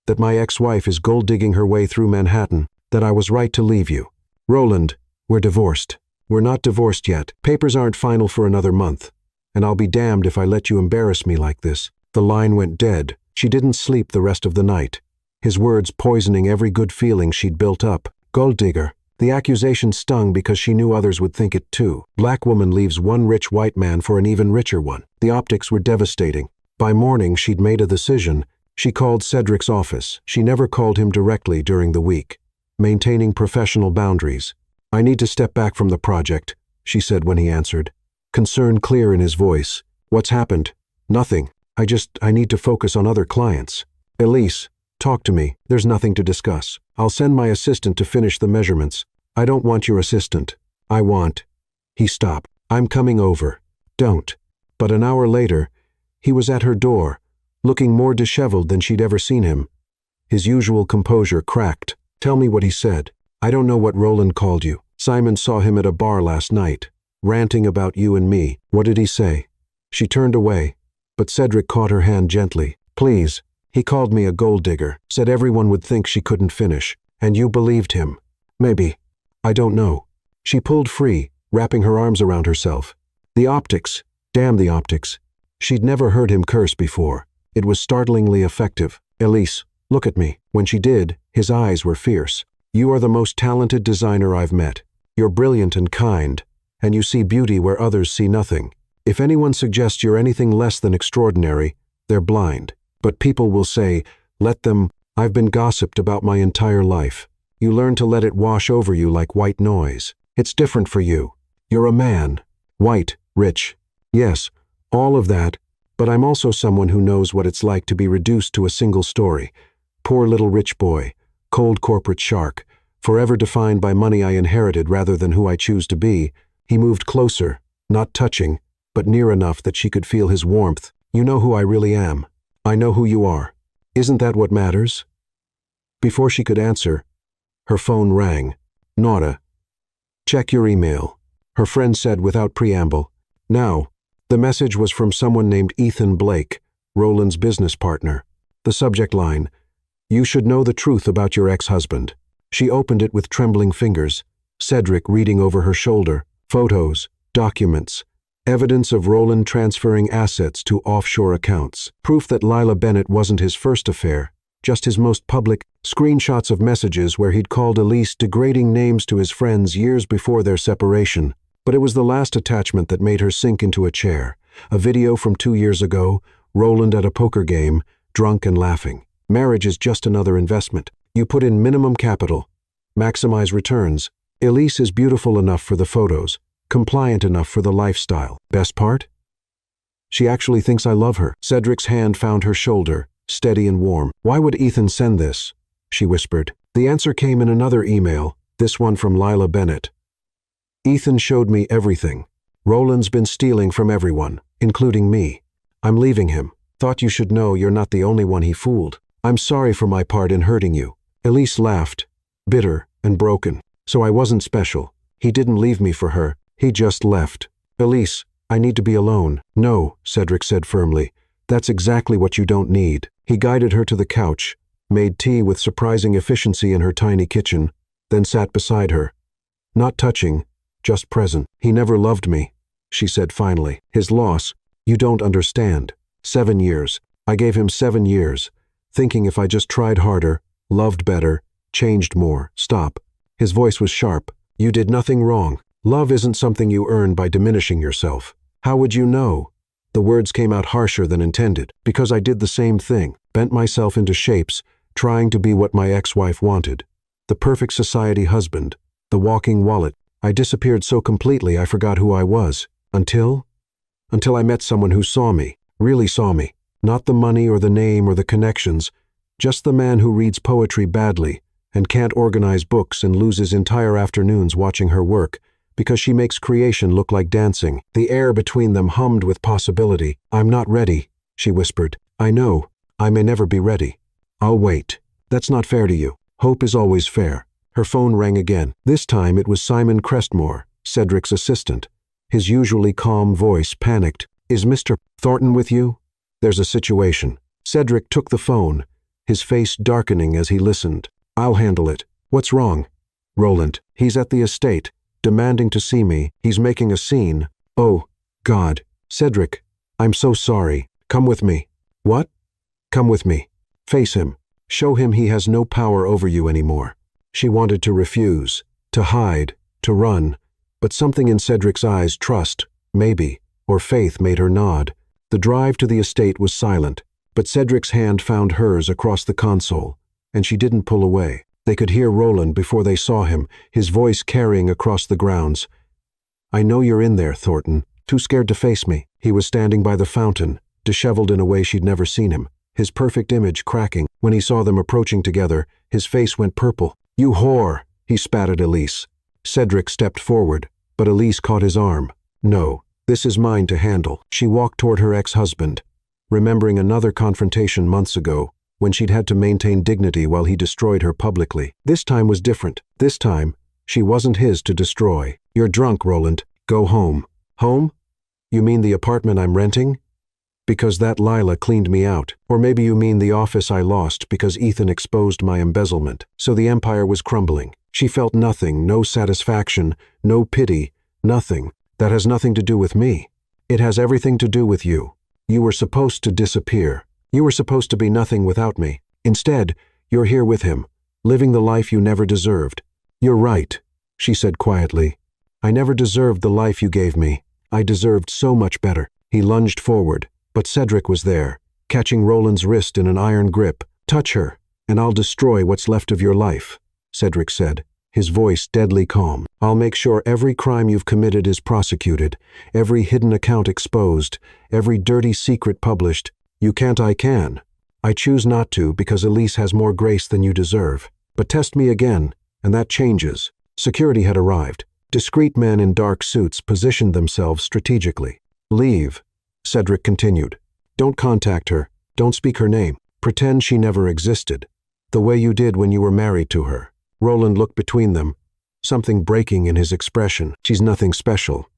That my ex-wife is gold-digging her way through Manhattan, that I was right to leave you. Roland, we're divorced. We're not divorced yet. Papers aren't final for another month. And I'll be damned if I let you embarrass me like this. The line went dead. She didn't sleep the rest of the night. His words poisoning every good feeling she'd built up. Gold digger. The accusation stung because she knew others would think it too. Black woman leaves one rich white man for an even richer one. The optics were devastating. By morning, she'd made a decision. She called Cedric's office. She never called him directly during the week. Maintaining professional boundaries. I need to step back from the project, she said when he answered. Concern clear in his voice. What's happened? Nothing. I need to focus on other clients. Elise, talk to me. There's nothing to discuss. I'll send my assistant to finish the measurements. I don't want your assistant. I want. He stopped. I'm coming over. Don't. But an hour later, he was at her door, looking more disheveled than she'd ever seen him. His usual composure cracked. Tell me what he said. I don't know what Roland called you. Simon saw him at a bar last night, ranting about you and me. What did he say? She turned away, but Cedric caught her hand gently. Please. He called me a gold digger, said everyone would think she couldn't finish, and you believed him. Maybe. I don't know. She pulled free, wrapping her arms around herself. The optics. Damn the optics. She'd never heard him curse before. It was startlingly effective. Elise, look at me. When she did, his eyes were fierce. You are the most talented designer I've met. You're brilliant and kind, and you see beauty where others see nothing. If anyone suggests you're anything less than extraordinary, they're blind. But people will say, let them. I've been gossiped about my entire life. You learn to let it wash over you like white noise. It's different for you. You're a man. White, rich. Yes, all of that, but I'm also someone who knows what it's like to be reduced to a single story. Poor little rich boy, cold corporate shark, forever defined by money I inherited rather than who I choose to be. He moved closer, not touching, but near enough that she could feel his warmth. You know who I really am. I know who you are. Isn't that what matters? Before she could answer, her phone rang. Nora. Check your email, her friend said without preamble. Now, the message was from someone named Ethan Blake, Roland's business partner. The subject line, you should know the truth about your ex-husband. She opened it with trembling fingers, Cedric reading over her shoulder. Photos, documents, evidence of Roland transferring assets to offshore accounts. Proof that Lila Bennett wasn't his first affair, just his most public. Screenshots of messages where he'd called Elise degrading names to his friends years before their separation. But it was the last attachment that made her sink into a chair. A video from 2 years ago, Roland at a poker game, drunk and laughing. Marriage is just another investment. You put in minimum capital, maximize returns. Elise is beautiful enough for the photos, compliant enough for the lifestyle. Best part? She actually thinks I love her. Cedric's hand found her shoulder, steady and warm. Why would Ethan send this? She whispered. The answer came in another email, this one from Lila Bennett. Ethan showed me everything. Roland's been stealing from everyone, including me. I'm leaving him. Thought you should know you're not the only one he fooled. I'm sorry for my part in hurting you. Elise laughed, bitter and broken. So I wasn't special. He didn't leave me for her. He just left. Elise, I need to be alone. No, Cedric said firmly. That's exactly what you don't need. He guided her to the couch, made tea with surprising efficiency in her tiny kitchen, then sat beside her. Not touching, just present. He never loved me, she said finally. His loss, you don't understand. 7 years. I gave him 7 years, thinking if I just tried harder, loved better, changed more. Stop. His voice was sharp. You did nothing wrong. Love isn't something you earn by diminishing yourself. How would you know? The words came out harsher than intended, because I did the same thing, bent myself into shapes, trying to be what my ex-wife wanted. The perfect society husband, the walking wallet. I disappeared so completely I forgot who I was. Until? until I met someone who saw me, really saw me. Not the money or the name or the connections, just the man who reads poetry badly and can't organize books and loses entire afternoons watching her work because she makes creation look like dancing. The air between them hummed with possibility. "I'm not ready," she whispered. "I know. I may never be ready. I'll wait." "That's not fair to you. Hope is always fair." Her phone rang again. This time it was Simon Crestmore, Cedric's assistant. His usually calm voice panicked. "Is Mr. Thornton with you? There's a situation." Cedric took the phone, his face darkening as he listened. "I'll handle it. What's wrong?" "Roland. He's at the estate, demanding to see me. He's making a scene." "Oh, God. Cedric, I'm so sorry. Come with me." "What?" "Come with me. Face him. Show him he has no power over you anymore." She wanted to refuse, to hide, to run, but something in Cedric's eyes, trust, maybe, or faith, made her nod. The drive to the estate was silent, but Cedric's hand found hers across the console, and she didn't pull away. They could hear Roland before they saw him, his voice carrying across the grounds. "I know you're in there, Thornton. Too scared to face me." He was standing by the fountain, disheveled in a way she'd never seen him, his perfect image cracking. When he saw them approaching together, his face went purple. "You whore!" he spat at Elise. Cedric stepped forward, but Elise caught his arm. "No, this is mine to handle." She walked toward her ex-husband, remembering another confrontation months ago, when she'd had to maintain dignity while he destroyed her publicly. This time was different. This time, she wasn't his to destroy. "You're drunk, Roland. Go home." "Home? You mean the apartment I'm renting? Because that Lila cleaned me out. Or maybe you mean the office I lost because Ethan exposed my embezzlement." So the empire was crumbling. She felt nothing, no satisfaction, no pity, nothing. "That has nothing to do with me. It has everything to do with you. You were supposed to disappear. You were supposed to be nothing without me. Instead, you're here with him, living the life you never deserved." "You're right," she said quietly. "I never deserved the life you gave me. I deserved so much better." He lunged forward, but Cedric was there, catching Roland's wrist in an iron grip. "Touch her, and I'll destroy what's left of your life," Cedric said, his voice deadly calm. "I'll make sure every crime you've committed is prosecuted, every hidden account exposed, every dirty secret published. You can't, I can. I choose not to because Elise has more grace than you deserve. But test me again, and that changes." Security had arrived. Discreet men in dark suits positioned themselves strategically. "Leave," Cedric continued. "Don't contact her. Don't speak her name. Pretend she never existed. The way you did when you were married to her." Roland looked between them, something breaking in his expression. "She's nothing special.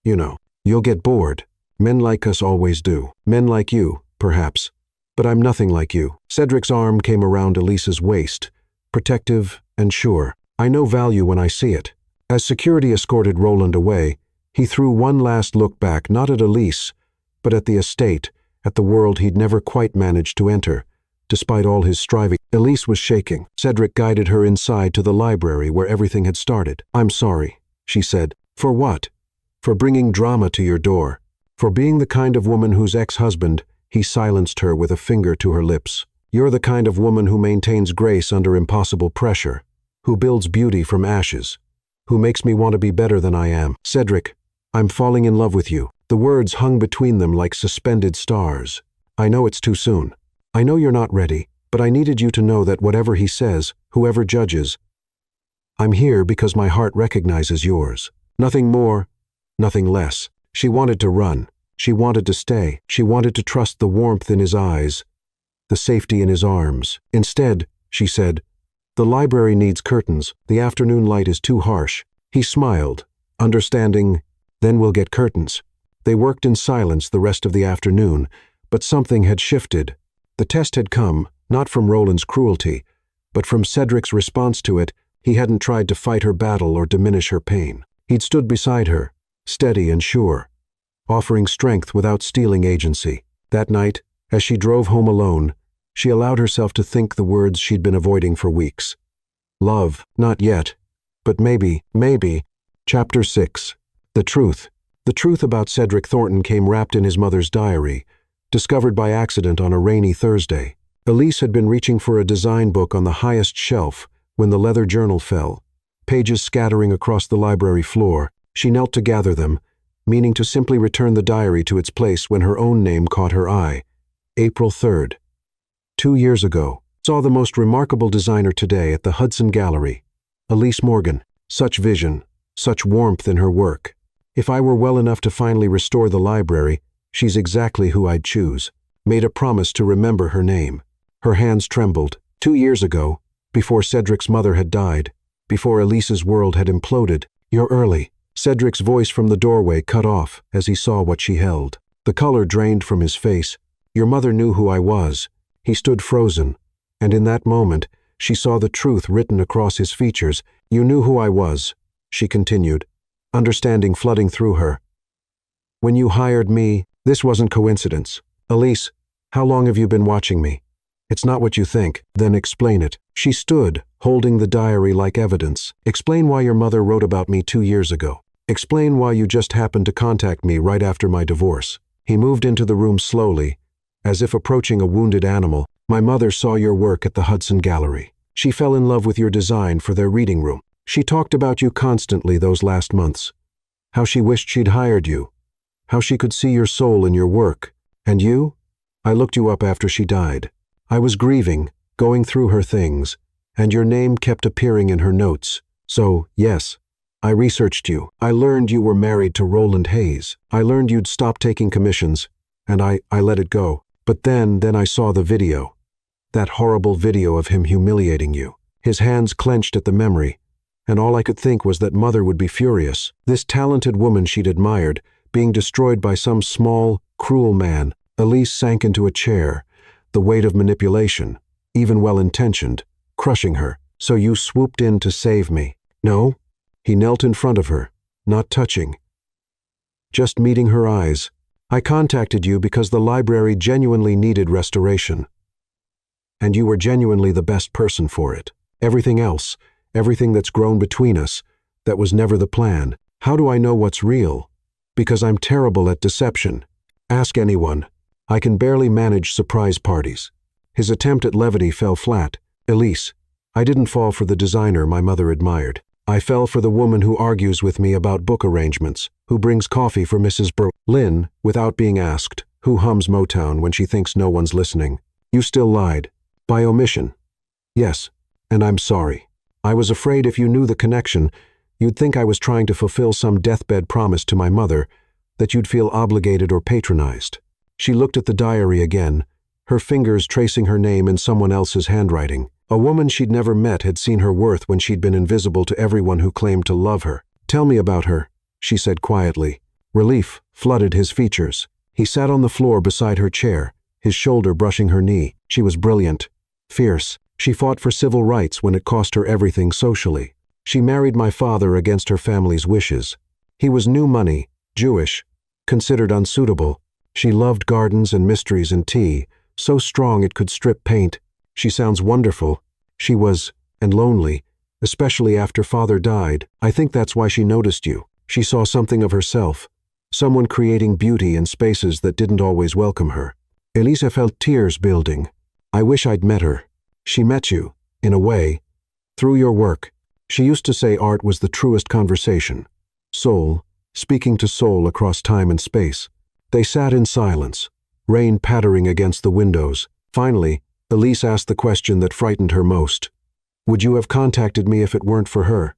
You know, you'll get bored. Men like us always do. Men like you, perhaps. But I'm nothing like you." Cedric's arm came around Elise's waist, protective and sure. "I know value when I see it." As security escorted Roland away, he threw one last look back, not at Elise, but at the estate, at the world he'd never quite managed to enter, despite all his striving. Elise was shaking. Cedric guided her inside to the library where everything had started. "I'm sorry," she said. "For what?" "For bringing drama to your door. For being the kind of woman whose ex-husband," he silenced her with a finger to her lips. "You're the kind of woman who maintains grace under impossible pressure, who builds beauty from ashes, who makes me want to be better than I am. Cedric, I'm falling in love with you." The words hung between them like suspended stars. "I know it's too soon. I know you're not ready, but I needed you to know that whatever he says, whoever judges, I'm here because my heart recognizes yours. Nothing more, nothing less." She wanted to run. She wanted to stay. She wanted to trust the warmth in his eyes, the safety in his arms. Instead, she said, "The library needs curtains. The afternoon light is too harsh." He smiled, understanding, "Then we'll get curtains." They worked in silence the rest of the afternoon, but something had shifted. The test had come, not from Roland's cruelty, but from Cedric's response to it. He hadn't tried to fight her battle or diminish her pain. He'd stood beside her, steady and sure, offering strength without stealing agency. That night, as she drove home alone, she allowed herself to think the words she'd been avoiding for weeks. Love, not yet, but maybe. Chapter 6. The truth. The truth about Cedric Thornton came wrapped in his mother's diary, discovered by accident on a rainy Thursday. Elise had been reaching for a design book on the highest shelf when the leather journal fell, pages scattering across the library floor. She knelt to gather them, meaning to simply return the diary to its place when her own name caught her eye. April 3rd. 2 years ago. Saw the most remarkable designer today at the Hudson Gallery. Elise Morgan. Such vision, such warmth in her work. If I were well enough to finally restore the library, she's exactly who I'd choose. Made a promise to remember her name. Her hands trembled. 2 years ago, before Cedric's mother had died, before Elise's world had imploded. You're early. Cedric's voice from the doorway cut off as he saw what she held. The color drained from his face. Your mother knew who I was. He stood frozen, and in that moment, she saw the truth written across his features. You knew who I was, she continued, understanding flooding through her. When you hired me, this wasn't coincidence. Elise, how long have you been watching me? It's not what you think. Then explain it. She stood, holding the diary like evidence. Explain why your mother wrote about me 2 years ago. Explain why you just happened to contact me right after my divorce. He moved into the room slowly, as if approaching a wounded animal. My mother saw your work at the Hudson Gallery. She fell in love with your design for their reading room. She talked about you constantly those last months. How she wished she'd hired you. How she could see your soul in your work. And you? I looked you up after she died. I was grieving, going through her things, and your name kept appearing in her notes. So, yes, I researched you. I learned you were married to Roland Hayes. I learned you'd stopped taking commissions, and I let it go. But then I saw the video. That horrible video of him humiliating you. His hands clenched at the memory, and all I could think was that Mother would be furious. This talented woman she'd admired, being destroyed by some small, cruel man. Elise sank into a chair, the weight of manipulation, even well-intentioned, crushing her. So you swooped in to save me. No? He knelt in front of her, not touching, just meeting her eyes. I contacted you because the library genuinely needed restoration. And you were genuinely the best person for it. Everything else, everything that's grown between us, that was never the plan. How do I know what's real? Because I'm terrible at deception. Ask anyone. I can barely manage surprise parties. His attempt at levity fell flat. Elise, I didn't fall for the designer my mother admired. I fell for the woman who argues with me about book arrangements, who brings coffee for Mrs. Lynn, without being asked, who hums Motown when she thinks no one's listening. You still lied. By omission. Yes, and I'm sorry. I was afraid if you knew the connection, you'd think I was trying to fulfill some deathbed promise to my mother, that you'd feel obligated or patronized. She looked at the diary again, her fingers tracing her name in someone else's handwriting. A woman she'd never met had seen her worth when she'd been invisible to everyone who claimed to love her. Tell me about her, she said quietly. Relief flooded his features. He sat on the floor beside her chair, his shoulder brushing her knee. She was brilliant, fierce. She fought for civil rights when it cost her everything socially. She married my father against her family's wishes. He was new money, Jewish, considered unsuitable. She loved gardens and mysteries and tea, so strong it could strip paint. She sounds wonderful. She was, and lonely, especially after father died. I think that's why she noticed you. She saw something of herself, someone creating beauty in spaces that didn't always welcome her. Elisa felt tears building. I wish I'd met her. She met you, in a way, through your work. She used to say art was the truest conversation. Soul, speaking to soul across time and space. They sat in silence, rain pattering against the windows. Finally, Elise asked the question that frightened her most. Would you have contacted me if it weren't for her?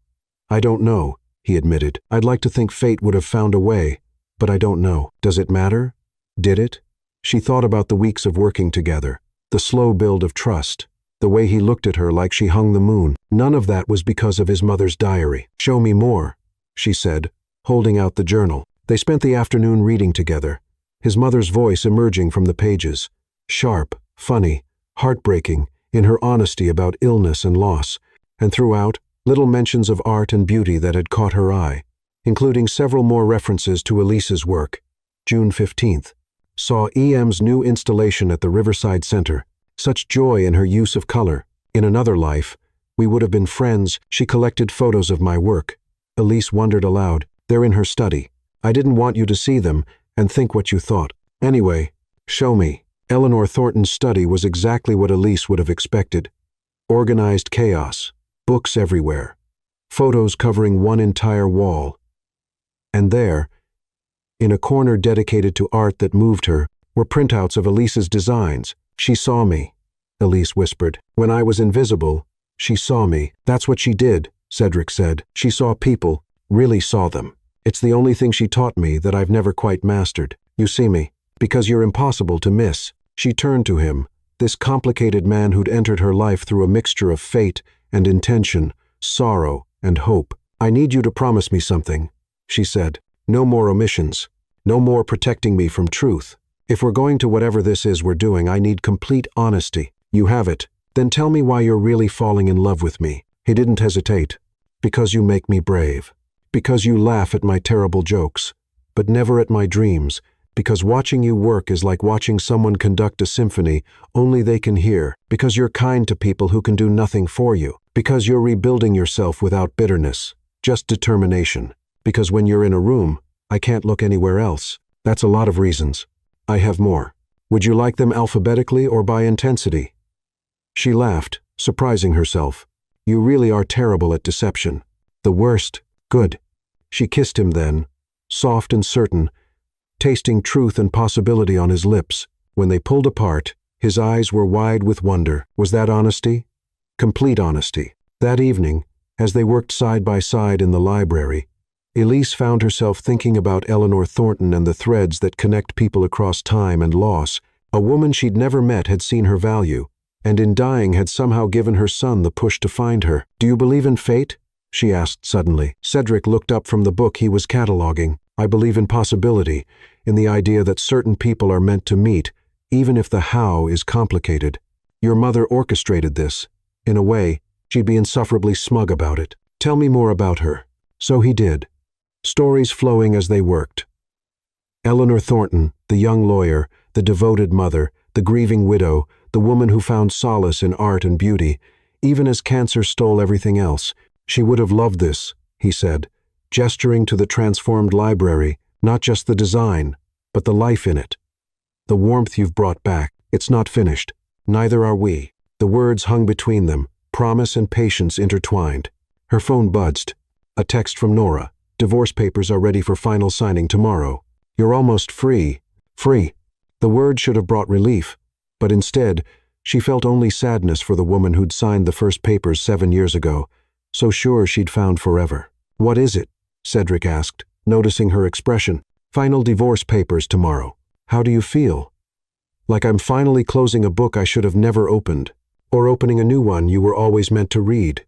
I don't know, he admitted. I'd like to think fate would have found a way, but I don't know. Does it matter? Did it? She thought about the weeks of working together, the slow build of trust, the way he looked at her like she hung the moon. None of that was because of his mother's diary. Show me more, she said, holding out the journal. They spent the afternoon reading together, his mother's voice emerging from the pages, sharp, funny, heartbreaking in her honesty about illness and loss, and throughout, little mentions of art and beauty that had caught her eye, including several more references to Elise's work. June 15th. Saw EM's new installation at the Riverside Center. Such joy in her use of color. In another life, we would have been friends. She collected photos of my work. Elise wondered aloud. They're in her study. I didn't want you to see them and think what you thought. Anyway, show me. Eleanor Thornton's study was exactly what Elise would have expected. Organized chaos, books everywhere, photos covering one entire wall. And there, In a corner dedicated to art that moved her were printouts of Elise's designs. "She saw me," Elise whispered. "When I was invisible, she saw me." "That's what she did," Cedric said. "She saw people, really saw them. It's the only thing she taught me that I've never quite mastered. You see me, because you're impossible to miss." She turned to him, this complicated man who'd entered her life through a mixture of fate and intention, sorrow and hope. "I need you to promise me something," she said. "No more omissions. No more protecting me from truth. If we're going to whatever this is we're doing, I need complete honesty." "You have it. Then tell me why you're really falling in love with me." He didn't hesitate. "Because you make me brave. Because you laugh at my terrible jokes, but never at my dreams. Because watching you work is like watching someone conduct a symphony only they can hear. Because you're kind to people who can do nothing for you. Because you're rebuilding yourself without bitterness, just determination. Because when you're in a room, I can't look anywhere else." "That's a lot of reasons. I have more. Would you like them alphabetically or by intensity?" She laughed, surprising herself. "You really are terrible at deception. The worst." "Good." She kissed him then, soft and certain, tasting truth and possibility on his lips. When they pulled apart, his eyes were wide with wonder. Was that honesty? Complete honesty. That evening, as they worked side by side in the library, Elise found herself thinking about Eleanor Thornton and the threads that connect people across time and loss. A woman she'd never met had seen her value, and in dying had somehow given her son the push to find her. "Do you believe in fate?" she asked suddenly. Cedric looked up from the book he was cataloging. "I believe in possibility, in the idea that certain people are meant to meet, even if the how is complicated. Your mother orchestrated this. In a way, she'd be insufferably smug about it. Tell me more about her." So he did. Stories flowing as they worked. Eleanor Thornton, the young lawyer, the devoted mother, the grieving widow, the woman who found solace in art and beauty, even as cancer stole everything else. "She would have loved this," he said, gesturing to the transformed library, "not just the design, but the life in it. The warmth you've brought back. It's not finished. Neither are we." The words hung between them, promise and patience intertwined. Her phone buzzed. A text from Nora. "Divorce papers are ready for final signing tomorrow. You're almost free." Free. The word should have brought relief, but instead, she felt only sadness for the woman who'd signed the first papers 7 years ago, so sure she'd found forever. "What is it?" Cedric asked, noticing her expression. "Final divorce papers tomorrow. How do you feel?" "Like I'm finally closing a book I should have never opened, or opening a new one you were always meant to read."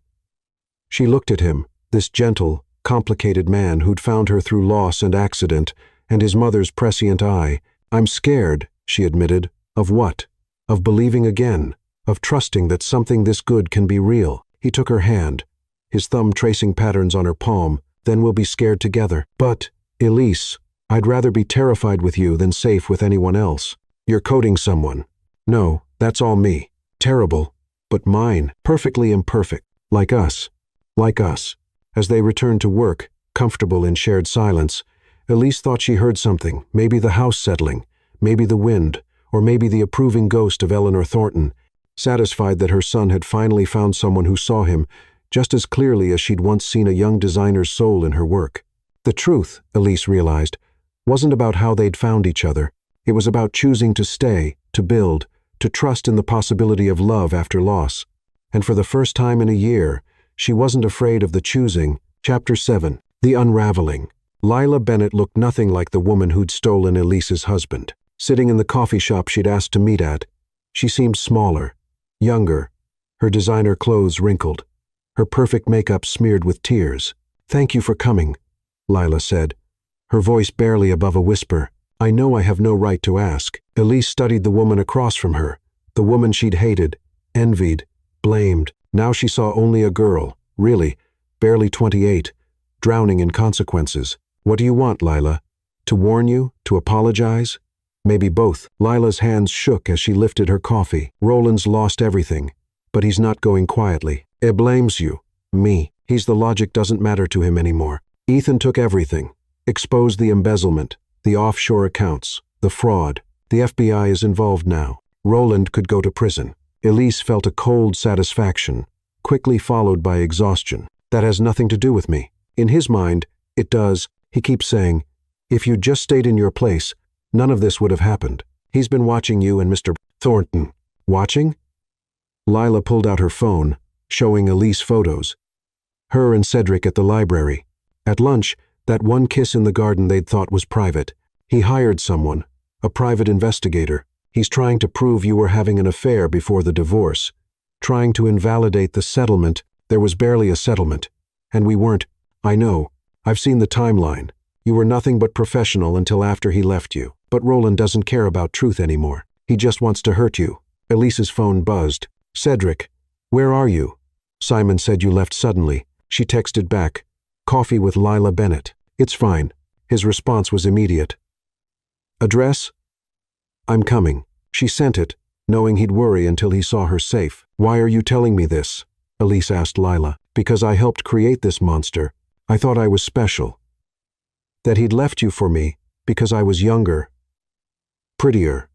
She looked at him, this gentle, complicated man who'd found her through loss and accident, and his mother's prescient eye. "I'm scared," she admitted. "Of what?" "Of believing again, of trusting that something this good can be real." He took her hand, his thumb tracing patterns on her palm. "Then we'll be scared together." "But, Elise, I'd rather be terrified with you than safe with anyone else." "You're coding someone." "No, that's all me. Terrible, but mine. Perfectly imperfect. Like us. Like us." As they returned to work, comfortable in shared silence, Elise thought she heard something, maybe the house settling, maybe the wind, or maybe the approving ghost of Eleanor Thornton, satisfied that her son had finally found someone who saw him just as clearly as she'd once seen a young designer's soul in her work. The truth, Elise realized, wasn't about how they'd found each other. It was about choosing to stay, to build, to trust in the possibility of love after loss. And for the first time in a year, she wasn't afraid of the choosing. Chapter 7. The Unraveling. Lila Bennett looked nothing like the woman who'd stolen Elise's husband. Sitting in the coffee shop she'd asked to meet at, she seemed smaller, younger, her designer clothes wrinkled, her perfect makeup smeared with tears. "Thank you for coming," Lila said, her voice barely above a whisper. "I know I have no right to ask." Elise studied the woman across from her, the woman she'd hated, envied, blamed. Now she saw only a girl, really, barely 28, drowning in consequences. "What do you want, Lila? To warn you? To apologize?" "Maybe both." Lila's hands shook as she lifted her coffee. "Roland's lost everything, but he's not going quietly. He blames you. Me. He's the logic doesn't matter to him anymore. Ethan took everything, exposed the embezzlement, the offshore accounts, the fraud. The FBI is involved now. Roland could go to prison." Elise felt a cold satisfaction, quickly followed by exhaustion. "That has nothing to do with me. In his mind, it does. He keeps saying, If you'd just stayed in your place, none of this would have happened. He's been watching you and Mr. Thornton." "Watching?" Lila pulled out her phone, showing Elise photos. Her and Cedric at the library. At lunch, that one kiss in the garden they'd thought was private. He hired someone, a private investigator. He's trying to prove you were having an affair before the divorce. Trying to invalidate the settlement. There was barely a settlement. And we weren't. I know. I've seen the timeline. You were nothing but professional until after he left you. But Roland doesn't care about truth anymore. He just wants to hurt you. Elise's phone buzzed. "Cedric, where are you?" "Simon said you left suddenly." She texted back, "Coffee with Lila Bennett." "It's fine." His response was immediate. "Address?" "I'm coming." She sent it, knowing he'd worry until he saw her safe. "Why are you telling me this?" Elise asked Lila. "Because I helped create this monster. I thought I was special. That he'd left you for me, because I was younger, prettier,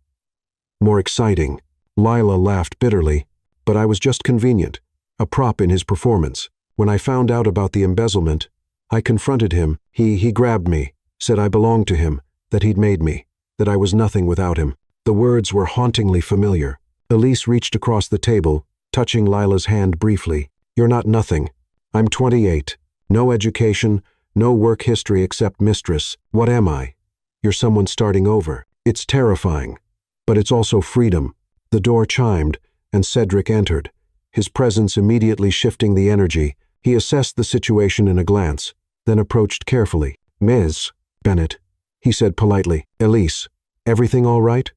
more exciting." Lila laughed bitterly. "But I was just convenient, a prop in his performance. When I found out about the embezzlement, I confronted him. He grabbed me, said I belonged to him, that he'd made me, that I was nothing without him." The words were hauntingly familiar. Elise reached across the table, touching Lila's hand briefly. "You're not nothing. I'm 28. No education, no work history except mistress. What am I? You're someone starting over. It's terrifying. But it's also freedom." The door chimed, and Cedric entered, his presence immediately shifting the energy. He assessed the situation in a glance, then approached carefully. "Ms. Bennett," he said politely. "Elise, everything all right?"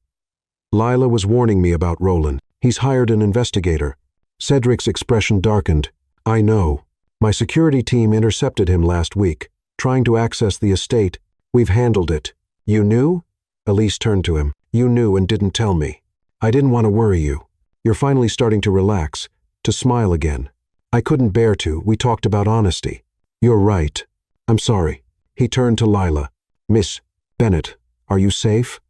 "Lila was warning me about Roland. He's hired an investigator." Cedric's expression darkened. "I know. My security team intercepted him last week, trying to access the estate. We've handled it." "You knew?" Elise turned to him. "You knew and didn't tell me. I didn't want to worry you. You're finally starting to relax, to smile again. I couldn't bear to. We talked about honesty." "You're right. I'm sorry." He turned to Lila. "Miss Bennett, are you safe?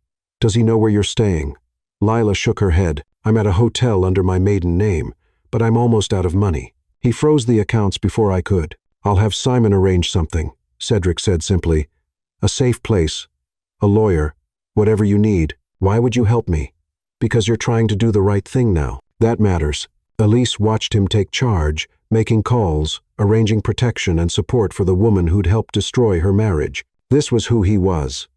Does he know where you're staying?" Lila shook her head. "I'm at a hotel under my maiden name, but I'm almost out of money." He froze the accounts before I could. "I'll have Simon arrange something," Cedric said simply. "A safe place, a lawyer, whatever you need. Why would you help me?" "Because you're trying to do the right thing now. That matters." Elise watched him take charge, making calls, arranging protection and support for the woman who'd helped destroy her marriage. This was who he was.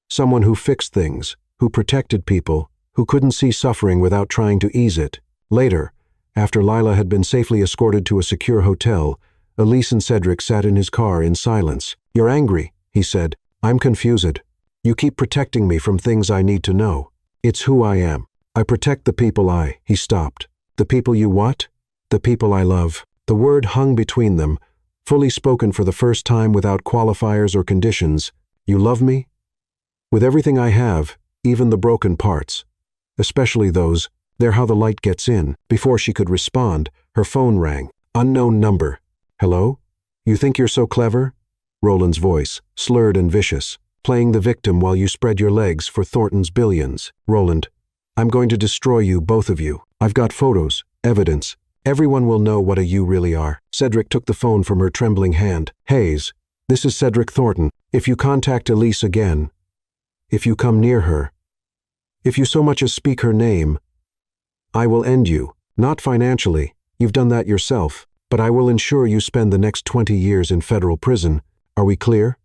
Someone who fixed things, who protected people, who couldn't see suffering without trying to ease it. Later, after Lila had been safely escorted to a secure hotel, Elise and Cedric sat in his car in silence. "You're angry," he said. "I'm confused. You keep protecting me from things I need to know. It's who I am. I protect the people He stopped. "The people you what?" "The people I love." The word hung between them, fully spoken for the first time without qualifiers or conditions. "You love me?" "With everything I have, even the broken parts. Especially those. They're how the light gets in." Before she could respond, her phone rang. Unknown number. "Hello? You think you're so clever?" Roland's voice, slurred and vicious. "Playing the victim while you spread your legs for Thornton's billions." "Roland, I'm going to destroy you, both of you. I've got photos, evidence. Everyone will know what you really are." Cedric took the phone from her trembling hand. "Hayes, this is Cedric Thornton. If you contact Elise again, if you come near her, if you so much as speak her name, I will end you. Not financially, you've done that yourself, but I will ensure you spend the next 20 years in federal prison. Are we clear?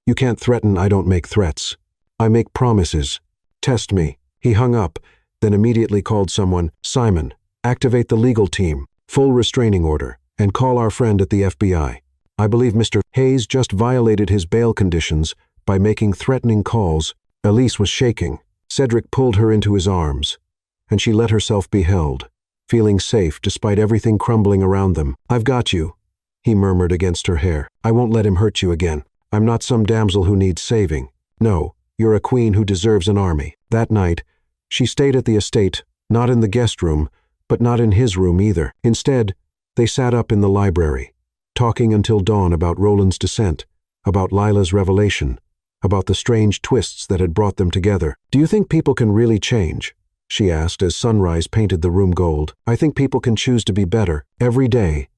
You can't threaten. I don't make threats. I make promises. Test me." He hung up, then immediately called someone. "Simon, activate the legal team, full restraining order, and call our friend at the FBI. I believe Mr. Hayes just violated his bail conditions by making threatening calls." Elise was shaking. Cedric pulled her into his arms, and she let herself be held, feeling safe despite everything crumbling around them. "I've got you," he murmured against her hair. "I won't let him hurt you again. I'm not some damsel who needs saving. No, you're a queen who deserves an army." That night, she stayed at the estate, not in the guest room, but not in his room either. Instead, they sat up in the library, talking until dawn about Roland's descent, about Lila's revelation, about the strange twists that had brought them together. "Do you think people can really change?" she asked as sunrise painted the room gold. "I think people can choose to be better. Every day,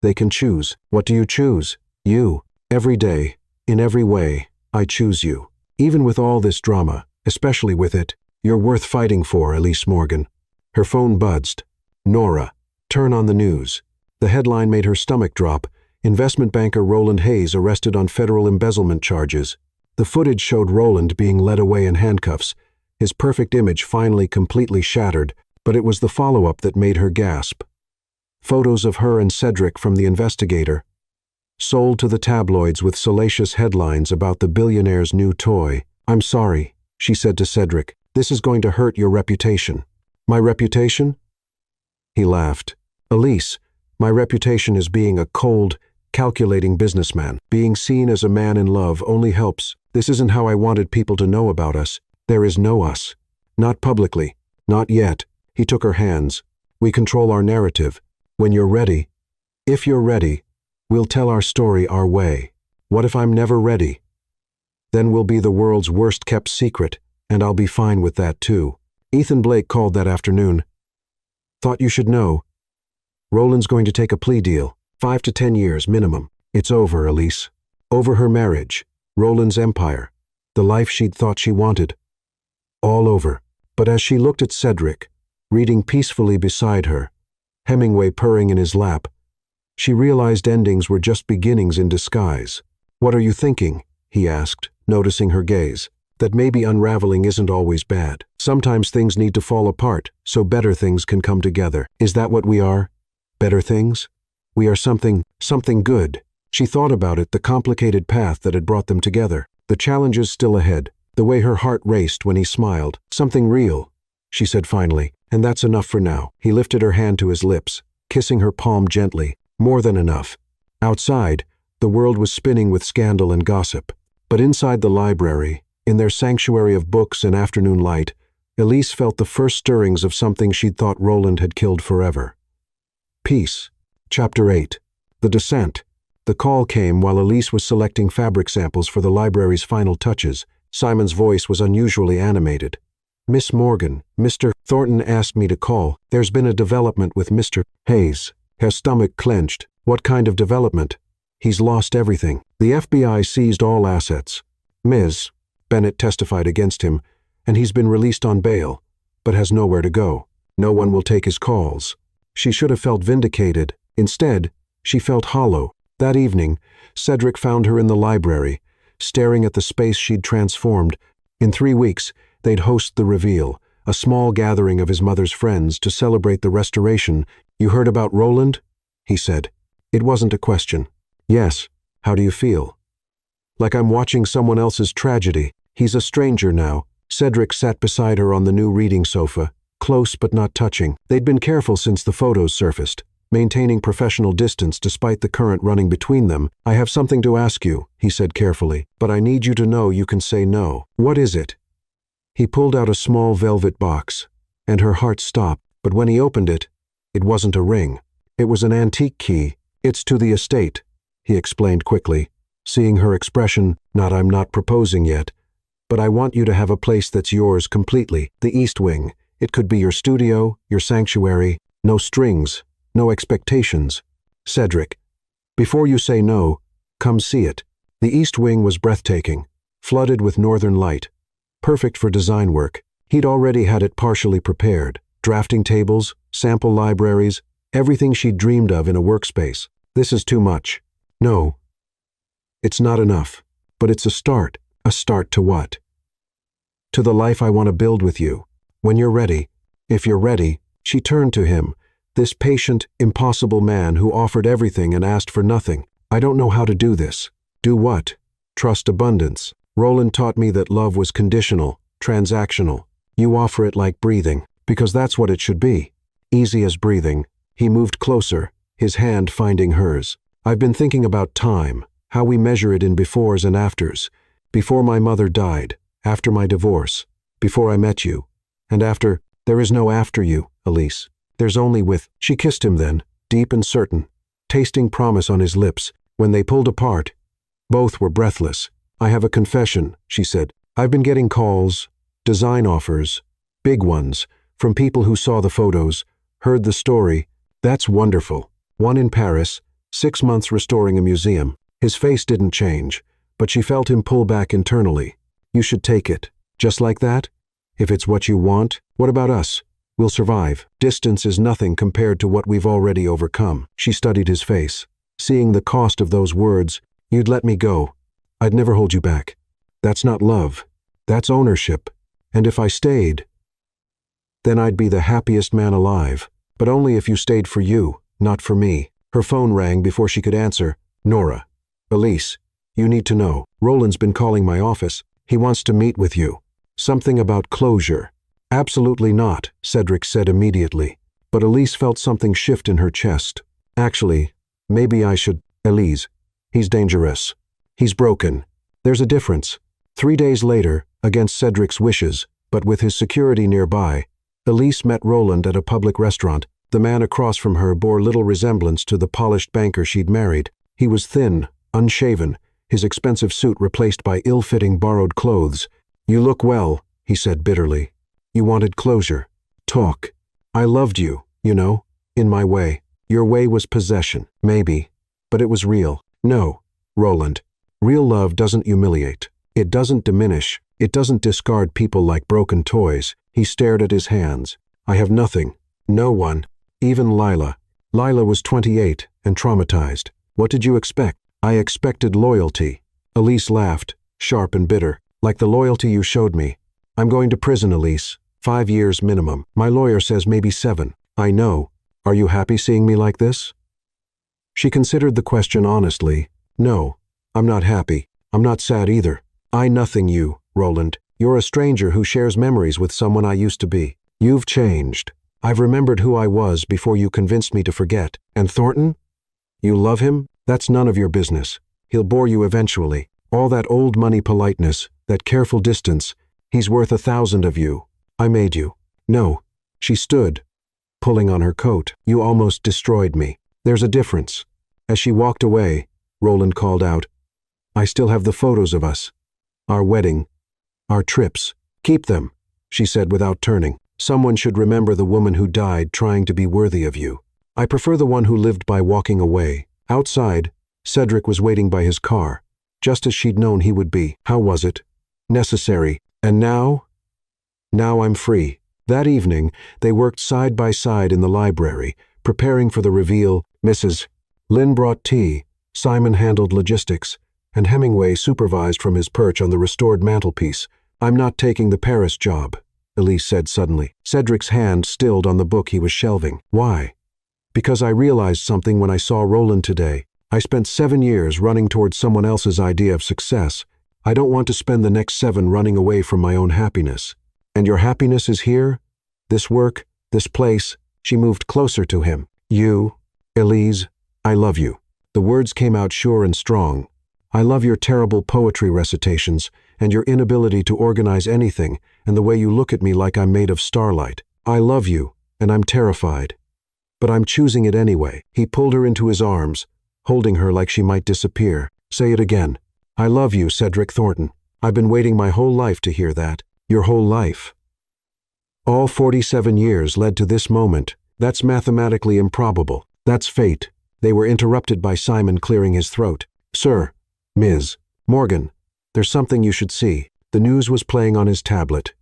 they can choose. What do you choose? You. Every day, in every way, I choose you." Even with all this drama, especially with it, you're worth fighting for, Elise Morgan. Her phone buzzed. Nora. Turn on the news. The headline made her stomach drop. Investment banker Roland Hayes arrested on federal embezzlement charges. The footage showed Roland being led away in handcuffs, his perfect image finally completely shattered, but it was the follow-up that made her gasp. Photos of her and Cedric from The Investigator. Sold to the tabloids with salacious headlines about the billionaire's new toy. I'm sorry, she said to Cedric. This is going to hurt your reputation. My reputation? He laughed. Elise, my reputation is being a cold, calculating businessman. Being seen as a man in love only helps. This isn't how I wanted people to know about us. There is no us. Not publicly. Not yet. He took her hands. We control our narrative. When you're ready, if you're ready, we'll tell our story our way. What if I'm never ready? Then we'll be the world's worst kept secret, and I'll be fine with that too. Ethan Blake called that afternoon. Thought you should know. Roland's going to take a plea deal. 5 to 10 years minimum. It's over, Elise. Over her marriage, Roland's empire, the life she'd thought she wanted. All over. But as she looked at Cedric, reading peacefully beside her, Hemingway purring in his lap, she realized endings were just beginnings in disguise. What are you thinking? He asked, noticing her gaze. That maybe unraveling isn't always bad. Sometimes things need to fall apart, so better things can come together. Is that what we are? Better things? We are something good. She thought about it, the complicated path that had brought them together, the challenges still ahead, the way her heart raced when he smiled. Something real, she said finally, and that's enough for now. He lifted her hand to his lips, kissing her palm gently. More than enough. Outside, the world was spinning with scandal and gossip. But inside the library, in their sanctuary of books and afternoon light, Elise felt the first stirrings of something she'd thought Roland had killed forever. Peace. Chapter 8. The Descent. The call came while Elise was selecting fabric samples for the library's final touches. Simon's voice was unusually animated. Miss Morgan, Mr. Thornton asked me to call. There's been a development with Mr. Hayes. Her stomach clenched. What kind of development? He's lost everything. The FBI seized all assets. Ms. Bennett testified against him, and he's been released on bail, but has nowhere to go. No one will take his calls. She should have felt vindicated. Instead, she felt hollow. That evening, Cedric found her in the library, staring at the space she'd transformed. In 3 weeks, they'd host the reveal, a small gathering of his mother's friends to celebrate the restoration. You heard about Roland? He said. It wasn't a question. Yes. How do you feel? Like I'm watching someone else's tragedy. He's a stranger now. Cedric sat beside her on the new reading sofa, close but not touching. They'd been careful since the photos surfaced, maintaining professional distance despite the current running between them. I have something to ask you, he said carefully, but I need you to know you can say no. What is it? He pulled out a small velvet box, and her heart stopped, but when he opened it, it wasn't a ring. It was an antique key. It's to the estate, he explained quickly, seeing her expression. I'm not proposing yet, but I want you to have a place that's yours completely, the East Wing. It could be your studio, your sanctuary, no strings, no expectations. Cedric, before you say no, come see it. The East Wing was breathtaking, flooded with northern light, perfect for design work. He'd already had it partially prepared, drafting tables, sample libraries, everything she'd dreamed of in a workspace. This is too much. No. It's not enough, but it's a start. A start to what? To the life I want to build with you. When you're ready, if you're ready, she turned to him, this patient, impossible man who offered everything and asked for nothing. I don't know how to do this. Do what? Trust abundance. Roland taught me that love was conditional, transactional. You offer it like breathing, because that's what it should be. Easy as breathing. He moved closer, his hand finding hers. I've been thinking about time, how we measure it in befores and afters. Before my mother died, after my divorce, before I met you, and after. There is no after you, Elise. There's only with. She kissed him then, deep and certain, tasting promise on his lips. When they pulled apart, both were breathless. I have a confession, she said. I've been getting calls, design offers, big ones, from people who saw the photos, heard the story. That's wonderful. One in Paris, 6 months restoring a museum. His face didn't change, but she felt him pull back internally. You should take it. Just like that? If it's what you want, what about us? We'll survive. Distance is nothing compared to what we've already overcome. She studied his face. Seeing the cost of those words, you'd let me go. I'd never hold you back. That's not love. That's ownership. And if I stayed, then I'd be the happiest man alive. But only if you stayed for you, not for me. Her phone rang before she could answer. Nora. Elise. You need to know. Roland's been calling my office. He wants to meet with you. Something about closure. Absolutely not, Cedric said immediately. But Elise felt something shift in her chest. Actually, maybe I should. Elise. He's dangerous. He's broken. There's a difference. 3 days later, against Cedric's wishes, but with his security nearby, Elise met Roland at a public restaurant. The man across from her bore little resemblance to the polished banker she'd married. He was thin, unshaven, his expensive suit replaced by ill-fitting borrowed clothes. You look well, he said bitterly. You wanted closure. Talk. I loved you, you know, in my way. Your way was possession, maybe, but it was real. No, Roland. Real love doesn't humiliate. It doesn't diminish. It doesn't discard people like broken toys. He stared at his hands. I have nothing. No one. Even Lila. Lila was 28 and traumatized. What did you expect? I expected loyalty. Elise laughed, sharp and bitter. Like the loyalty you showed me. I'm going to prison, Elise. 5 years minimum. My lawyer says maybe 7. I know. Are you happy seeing me like this? She considered the question honestly. No, I'm not happy. I'm not sad either. I nothing you, Roland. You're a stranger who shares memories with someone I used to be. You've changed. I've remembered who I was before you convinced me to forget. And Thornton? You love him? That's none of your business. He'll bore you eventually. All that old money politeness, that careful distance, he's worth 1,000 of you. I made you. No. She stood, pulling on her coat. You almost destroyed me. There's a difference. As she walked away, Roland called out, I still have the photos of us. Our wedding. Our trips. Keep them, she said without turning. Someone should remember the woman who died trying to be worthy of you. I prefer the one who lived by walking away. Outside, Cedric was waiting by his car, just as she'd known he would be. How was it? Necessary. And now? Now I'm free. That evening, they worked side by side in the library, preparing for the reveal. Mrs. Lynn brought tea, Simon handled logistics, and Hemingway supervised from his perch on the restored mantelpiece. I'm not taking the Paris job, Elise said suddenly. Cedric's hand stilled on the book he was shelving. Why? Because I realized something when I saw Roland today. I spent 7 years running towards someone else's idea of success. I don't want to spend the next 7 running away from my own happiness. And your happiness is here? This work, this place. She moved closer to him. You, Elise, I love you. The words came out sure and strong. I love your terrible poetry recitations and your inability to organize anything and the way you look at me like I'm made of starlight. I love you, and I'm terrified. But I'm choosing it anyway. He pulled her into his arms, holding her like she might disappear. Say it again. I love you, Cedric Thornton. I've been waiting my whole life to hear that. Your whole life. All 47 years led to this moment. That's mathematically improbable. That's fate. They were interrupted by Simon clearing his throat. Sir, Ms. Morgan, there's something you should see. The news was playing on his tablet.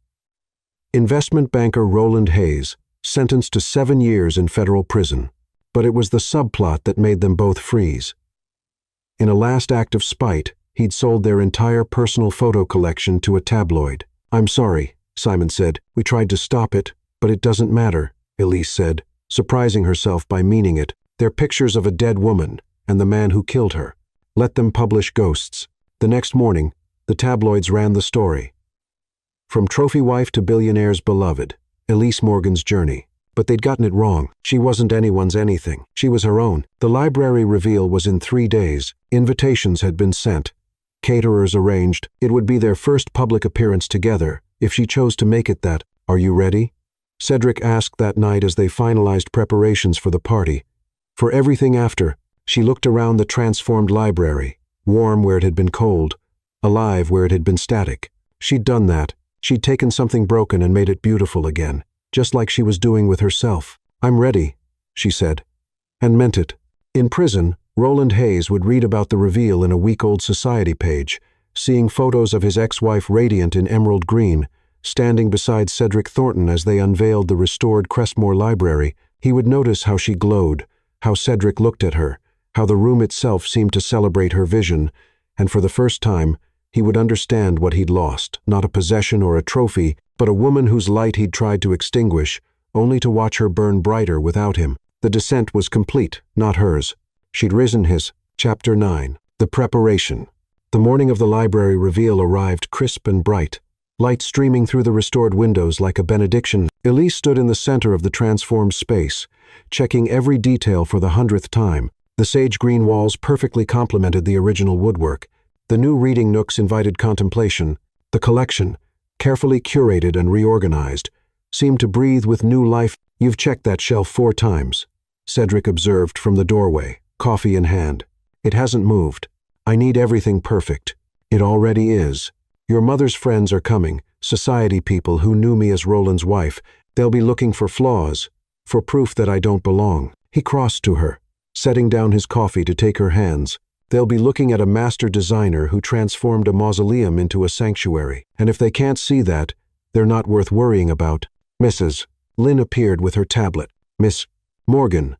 Investment banker Roland Hayes, sentenced to 7 years in federal prison. But it was the subplot that made them both freeze. In a last act of spite, he'd sold their entire personal photo collection to a tabloid. I'm sorry, Simon said. We tried to stop it, but it doesn't matter, Elise said, surprising herself by meaning it. They're pictures of a dead woman and the man who killed her. Let them publish ghosts. The next morning, the tabloids ran the story. From trophy wife to billionaire's beloved, Elise Morgan's journey. But they'd gotten it wrong. She wasn't anyone's anything. She was her own. The library reveal was in 3 days. Invitations had been sent. Caterers arranged. It would be their first public appearance together, if she chose to make it that. Are you ready? Cedric asked that night as they finalized preparations for the party. For everything after, she looked around the transformed library, warm where it had been cold, alive where it had been static. She'd done that. She'd taken something broken and made it beautiful again, just like she was doing with herself. I'm ready, she said, and meant it. In prison, Roland Hayes would read about the reveal in a week-old society page, seeing photos of his ex-wife radiant in emerald green, standing beside Cedric Thornton as they unveiled the restored Crestmore Library. He would notice how she glowed, how Cedric looked at her, how the room itself seemed to celebrate her vision, and for the first time, he would understand what he'd lost, not a possession or a trophy, but a woman whose light he'd tried to extinguish, only to watch her burn brighter without him. The descent was complete, not hers. She'd risen his. Chapter 9. The Preparation. The morning of the library reveal arrived crisp and bright, light streaming through the restored windows like a benediction. Elise stood in the center of the transformed space, checking every detail for the 100th time. The sage green walls perfectly complemented the original woodwork. The new reading nooks invited contemplation. The collection, carefully curated and reorganized, seemed to breathe with new life. "You've checked that shelf 4 times," Cedric observed from the doorway, coffee in hand. "It hasn't moved. I need everything perfect." "It already is. Your mother's friends are coming, society people who knew me as Roland's wife. They'll be looking for flaws, for proof that I don't belong." He crossed to her, setting down his coffee to take her hands. "They'll be looking at a master designer who transformed a mausoleum into a sanctuary. And if they can't see that, they're not worth worrying about." "Mrs." Lynn appeared with her tablet. "Miss Morgan."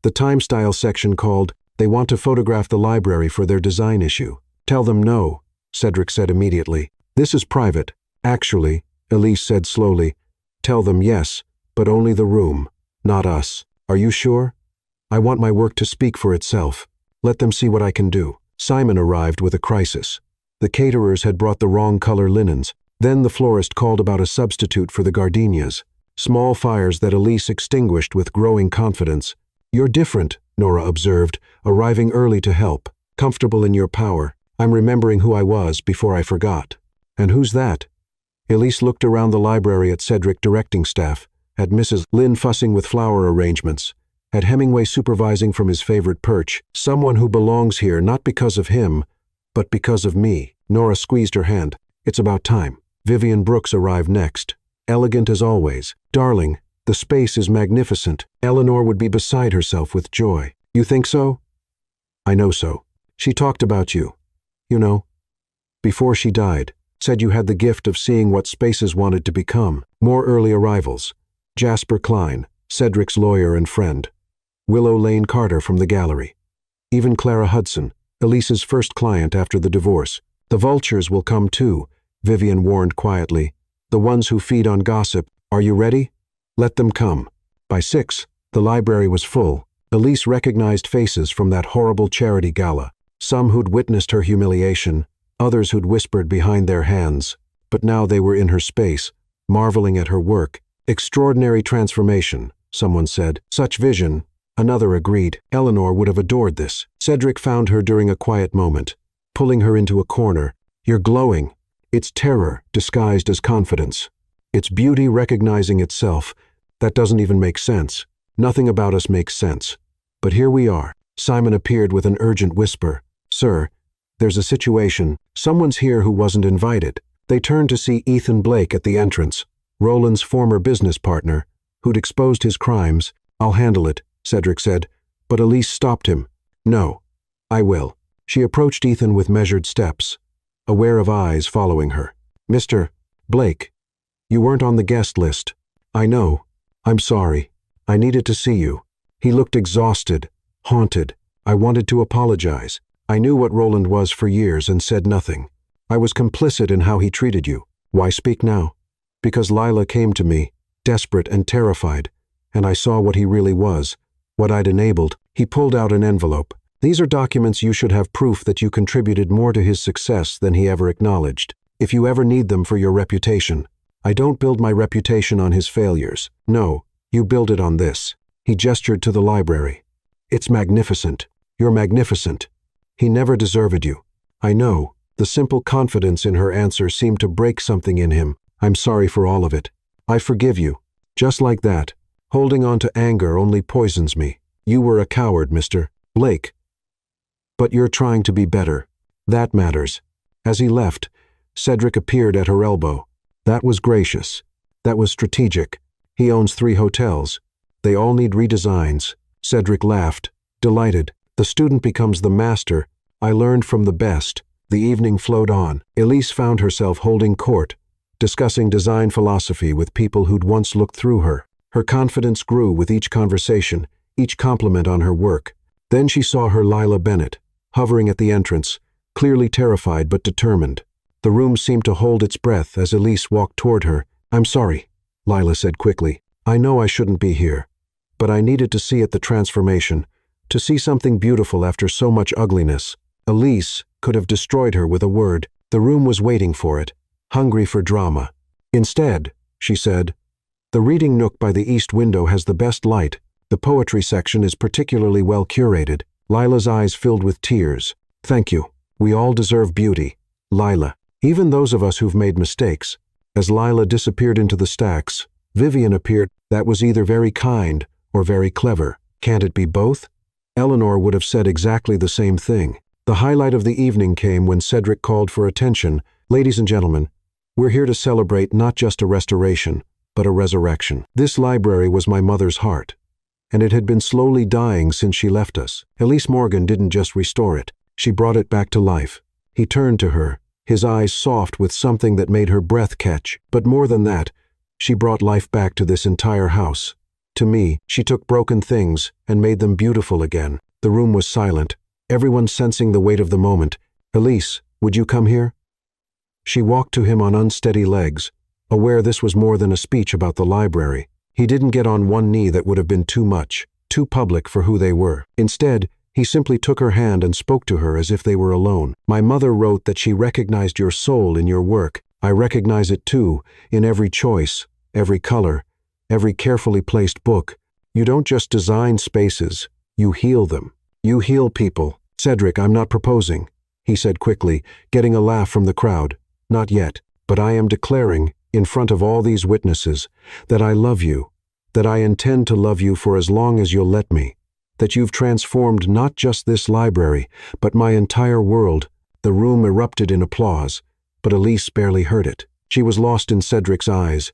The time-style section called, "They want to photograph the library for their design issue." "Tell them no," Cedric said immediately. "This is private." "Actually," Elise said slowly, "tell them yes, but only the room, not us." "Are you sure? I want my work to speak for itself. Let them see what I can do." Simon arrived with a crisis. The caterers had brought the wrong color linens. Then the florist called about a substitute for the gardenias. Small fires that Elise extinguished with growing confidence. "You're different," Nora observed, arriving early to help. "Comfortable in your power. I'm remembering who I was before I forgot." "And who's that?" Elise looked around the library at Cedric directing staff, at Mrs. Lynn fussing with flower arrangements, at Hemingway supervising from his favorite perch. "Someone who belongs here not because of him, but because of me." Nora squeezed her hand. "It's about time." Vivian Brooks arrived next, elegant as always. "Darling, the space is magnificent." Eleanor would be beside herself with joy. "You think so?" "I know so. She talked about you. You know, before she died, said you had the gift of seeing what spaces wanted to become." More early arrivals. Jasper Klein, Cedric's lawyer and friend. Willow Lane Carter from the gallery. Even Clara Hudson, Elise's first client after the divorce. "The vultures will come too," Vivian warned quietly. "The ones who feed on gossip. Are you ready? Let them come." By 6, the library was full. Elise recognized faces from that horrible charity gala. Some who'd witnessed her humiliation, others who'd whispered behind their hands. But now they were in her space, marveling at her work. "Extraordinary transformation," someone said. "Such vision," another agreed. Eleanor would have adored this. Cedric found her during a quiet moment, pulling her into a corner. "You're glowing." It's terror disguised as confidence. It's beauty recognizing itself. That doesn't even make sense. Nothing about us makes sense. But here we are. Simon appeared with an urgent whisper. "Sir, there's a situation. Someone's here who wasn't invited." They turned to see Ethan Blake at the entrance, Roland's former business partner, who'd exposed his crimes. "I'll handle it," Cedric said, but Elise stopped him. "No, I will." She approached Ethan with measured steps, aware of eyes following her. "Mr. Blake, you weren't on the guest list." "I know. I'm sorry. I needed to see you." He looked exhausted, haunted. "I wanted to apologize. I knew what Roland was for years and said nothing. I was complicit in how he treated you. Why speak now? Because Lila came to me, desperate and terrified, and I saw what he really was, what I'd enabled." He pulled out an envelope. "These are documents you should have proof that you contributed more to his success than he ever acknowledged. If you ever need them for your reputation. I don't build my reputation on his failures. No, you build it on this." He gestured to the library. "It's magnificent. You're magnificent. He never deserved you." "I know." The simple confidence in her answer seemed to break something in him. "I'm sorry for all of it. I forgive you." Just like that. Holding on to anger only poisons me. "You were a coward, Mr. Blake. But you're trying to be better. That matters." As he left, Cedric appeared at her elbow. "That was gracious. That was strategic. He owns 3 hotels. They all need redesigns." Cedric laughed, delighted. "The student becomes the master. I learned from the best. The evening flowed on. Elise found herself holding court, discussing design philosophy with people who'd once looked through her. Her confidence grew with each conversation, each compliment on her work. Then she saw her Lila Bennett, hovering at the entrance, clearly terrified but determined. The room seemed to hold its breath as Elise walked toward her. "I'm sorry," Lila said quickly. "I know I shouldn't be here, but I needed to see the transformation, to see something beautiful after so much ugliness." Elise could have destroyed her with a word. The room was waiting for it, hungry for drama. "Instead," she said, "the reading nook by the east window has the best light. The poetry section is particularly well curated." Lila's eyes filled with tears. "Thank you. We all deserve beauty, Lila. Even those of us who've made mistakes." As Lila disappeared into the stacks, Vivian appeared. "That was either very kind or very clever. Can't it be both?" Eleanor would have said exactly the same thing. The highlight of the evening came when Cedric called for attention. "Ladies and gentlemen, we're here to celebrate not just a restoration, but a resurrection. This library was my mother's heart, and it had been slowly dying since she left us. Elise Morgan didn't just restore it, she brought it back to life." He turned to her, his eyes soft with something that made her breath catch. "But more than that, she brought life back to this entire house. To me, she took broken things and made them beautiful again." The room was silent, everyone sensing the weight of the moment. "Elise, would you come here?" She walked to him on unsteady legs, aware this was more than a speech about the library. He didn't get on one knee, that would have been too much, too public for who they were. Instead, he simply took her hand and spoke to her as if they were alone. "My mother wrote that she recognized your soul in your work. I recognize it too, in every choice, every color, every carefully placed book. You don't just design spaces, you heal them. You heal people." "Cedric, I'm not proposing," he said quickly, getting a laugh from the crowd. "Not yet, but I am declaring, in front of all these witnesses, that I love you, that I intend to love you for as long as you'll let me, that you've transformed not just this library, but my entire world." The room erupted in applause, but Elise barely heard it. She was lost in Cedric's eyes,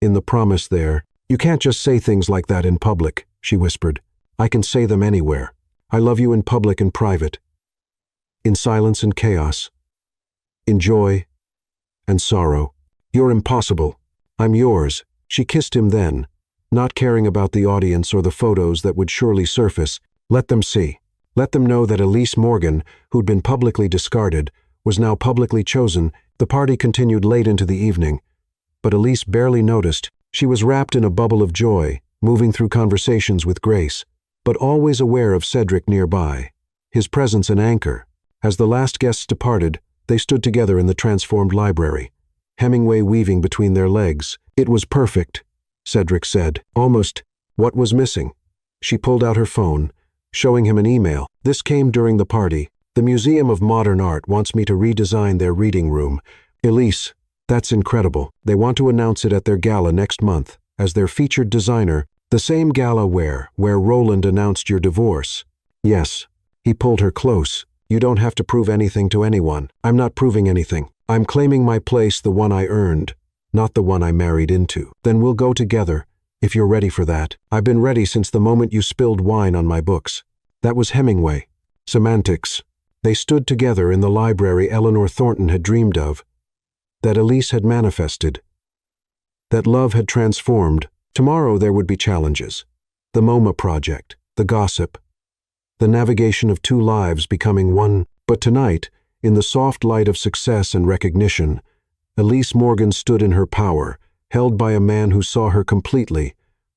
in the promise there. "You can't just say things like that in public," she whispered. "I can say them anywhere. I love you in public and private, in silence and chaos, in joy and sorrow. You're impossible. I'm yours." She kissed him then, not caring about the audience or the photos that would surely surface. Let them see. Let them know that Elise Morgan, who'd been publicly discarded, was now publicly chosen. The party continued late into the evening, but Elise barely noticed. She was wrapped in a bubble of joy, moving through conversations with grace, but always aware of Cedric nearby, his presence an anchor. As the last guests departed, they stood together in the transformed library, Hemingway weaving between their legs. "It was perfect," Cedric said. "Almost. What was missing?" She pulled out her phone, showing him an email. "This came during the party. The Museum of Modern Art wants me to redesign their reading room. Elise, that's incredible. They want to announce it at their gala next month, as their featured designer, the same gala where Roland announced your divorce." "Yes." He pulled her close. "You don't have to prove anything to anyone." "I'm not proving anything. I'm claiming my place, the one I earned, not the one I married into." "Then we'll go together, if you're ready for that." "I've been ready since the moment you spilled wine on my books." That was Hemingway. Semantics. They stood together in the library Eleanor Thornton had dreamed of, that Elise had manifested, that love had transformed. Tomorrow there would be challenges. The MoMA project, the gossip, the navigation of two lives becoming one. But tonight, in the soft light of success and recognition, Elise Morgan stood in her power, held by a man who saw her completely,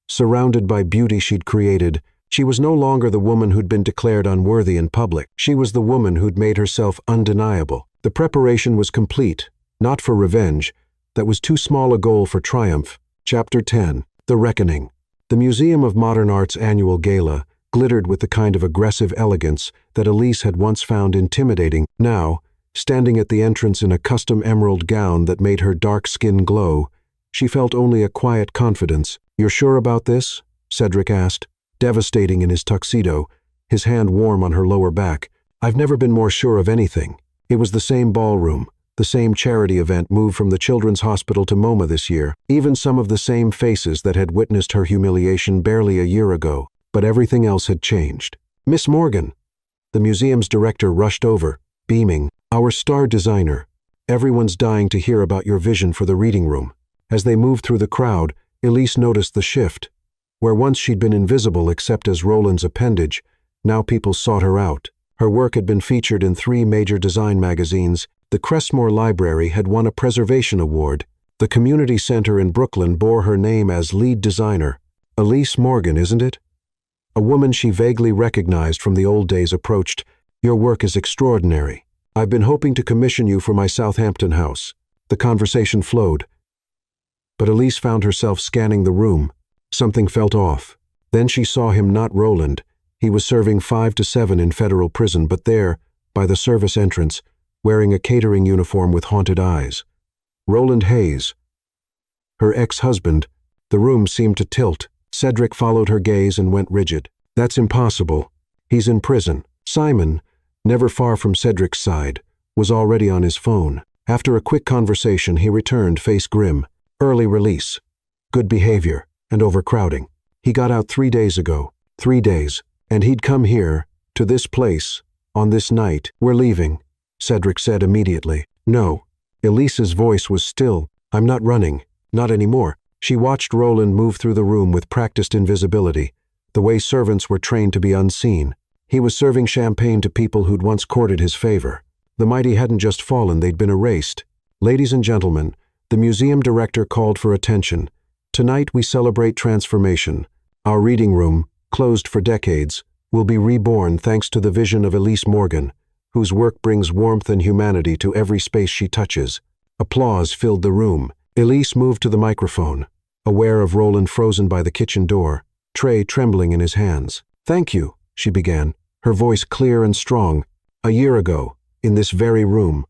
surrounded by beauty she'd created. She was no longer the woman who'd been declared unworthy in public. She was the woman who'd made herself undeniable. The preparation was complete, not for revenge. That was too small a goal for triumph. Chapter 10. The Reckoning. The Museum of Modern Art's annual gala glittered with the kind of aggressive elegance that Elise had once found intimidating. Now, standing at the entrance in a custom emerald gown that made her dark skin glow, she felt only a quiet confidence. "You're sure about this?" Cedric asked, devastating in his tuxedo, his hand warm on her lower back. "I've never been more sure of anything." It was the same ballroom, the same charity event moved from the Children's Hospital to MoMA this year, even some of the same faces that had witnessed her humiliation barely a year ago. But everything else had changed. "Miss Morgan!" The museum's director rushed over, beaming. Our star designer. Everyone's dying to hear about your vision for the reading room. As they moved through the crowd, Elise noticed the shift. Where once she'd been invisible except as Roland's appendage, now people sought her out. Her work had been featured in 3 major design magazines. The Crestmore Library had won a preservation award. The community center in Brooklyn bore her name as lead designer. Elise Morgan, isn't it? A woman she vaguely recognized from the old days approached. Your work is extraordinary. I've been hoping to commission you for my Southampton house. The conversation flowed. But Elise found herself scanning the room. Something felt off. Then she saw him, not Roland. He was serving 5 to 7 in federal prison, but there, by the service entrance, wearing a catering uniform with haunted eyes. Roland Hayes. Her ex-husband. The room seemed to tilt. Cedric followed her gaze and went rigid. That's impossible. He's in prison. Simon, never far from Cedric's side, was already on his phone. After a quick conversation, he returned, face grim. Early release. Good behavior. And overcrowding. He got out 3 days ago. 3 days. And he'd come here, to this place, on this night. We're leaving, Cedric said immediately. No. Elise's voice was still. I'm not running. Not anymore. She watched Roland move through the room with practiced invisibility, the way servants were trained to be unseen. He was serving champagne to people who'd once courted his favor. The mighty hadn't just fallen, they'd been erased. Ladies and gentlemen, the museum director called for attention. Tonight we celebrate transformation. Our reading room, closed for decades, will be reborn thanks to the vision of Elise Morgan, whose work brings warmth and humanity to every space she touches. Applause filled the room. Elise moved to the microphone, aware of Roland frozen by the kitchen door, tray trembling in his hands. Thank you, she began, her voice clear and strong. A year ago, in this very room,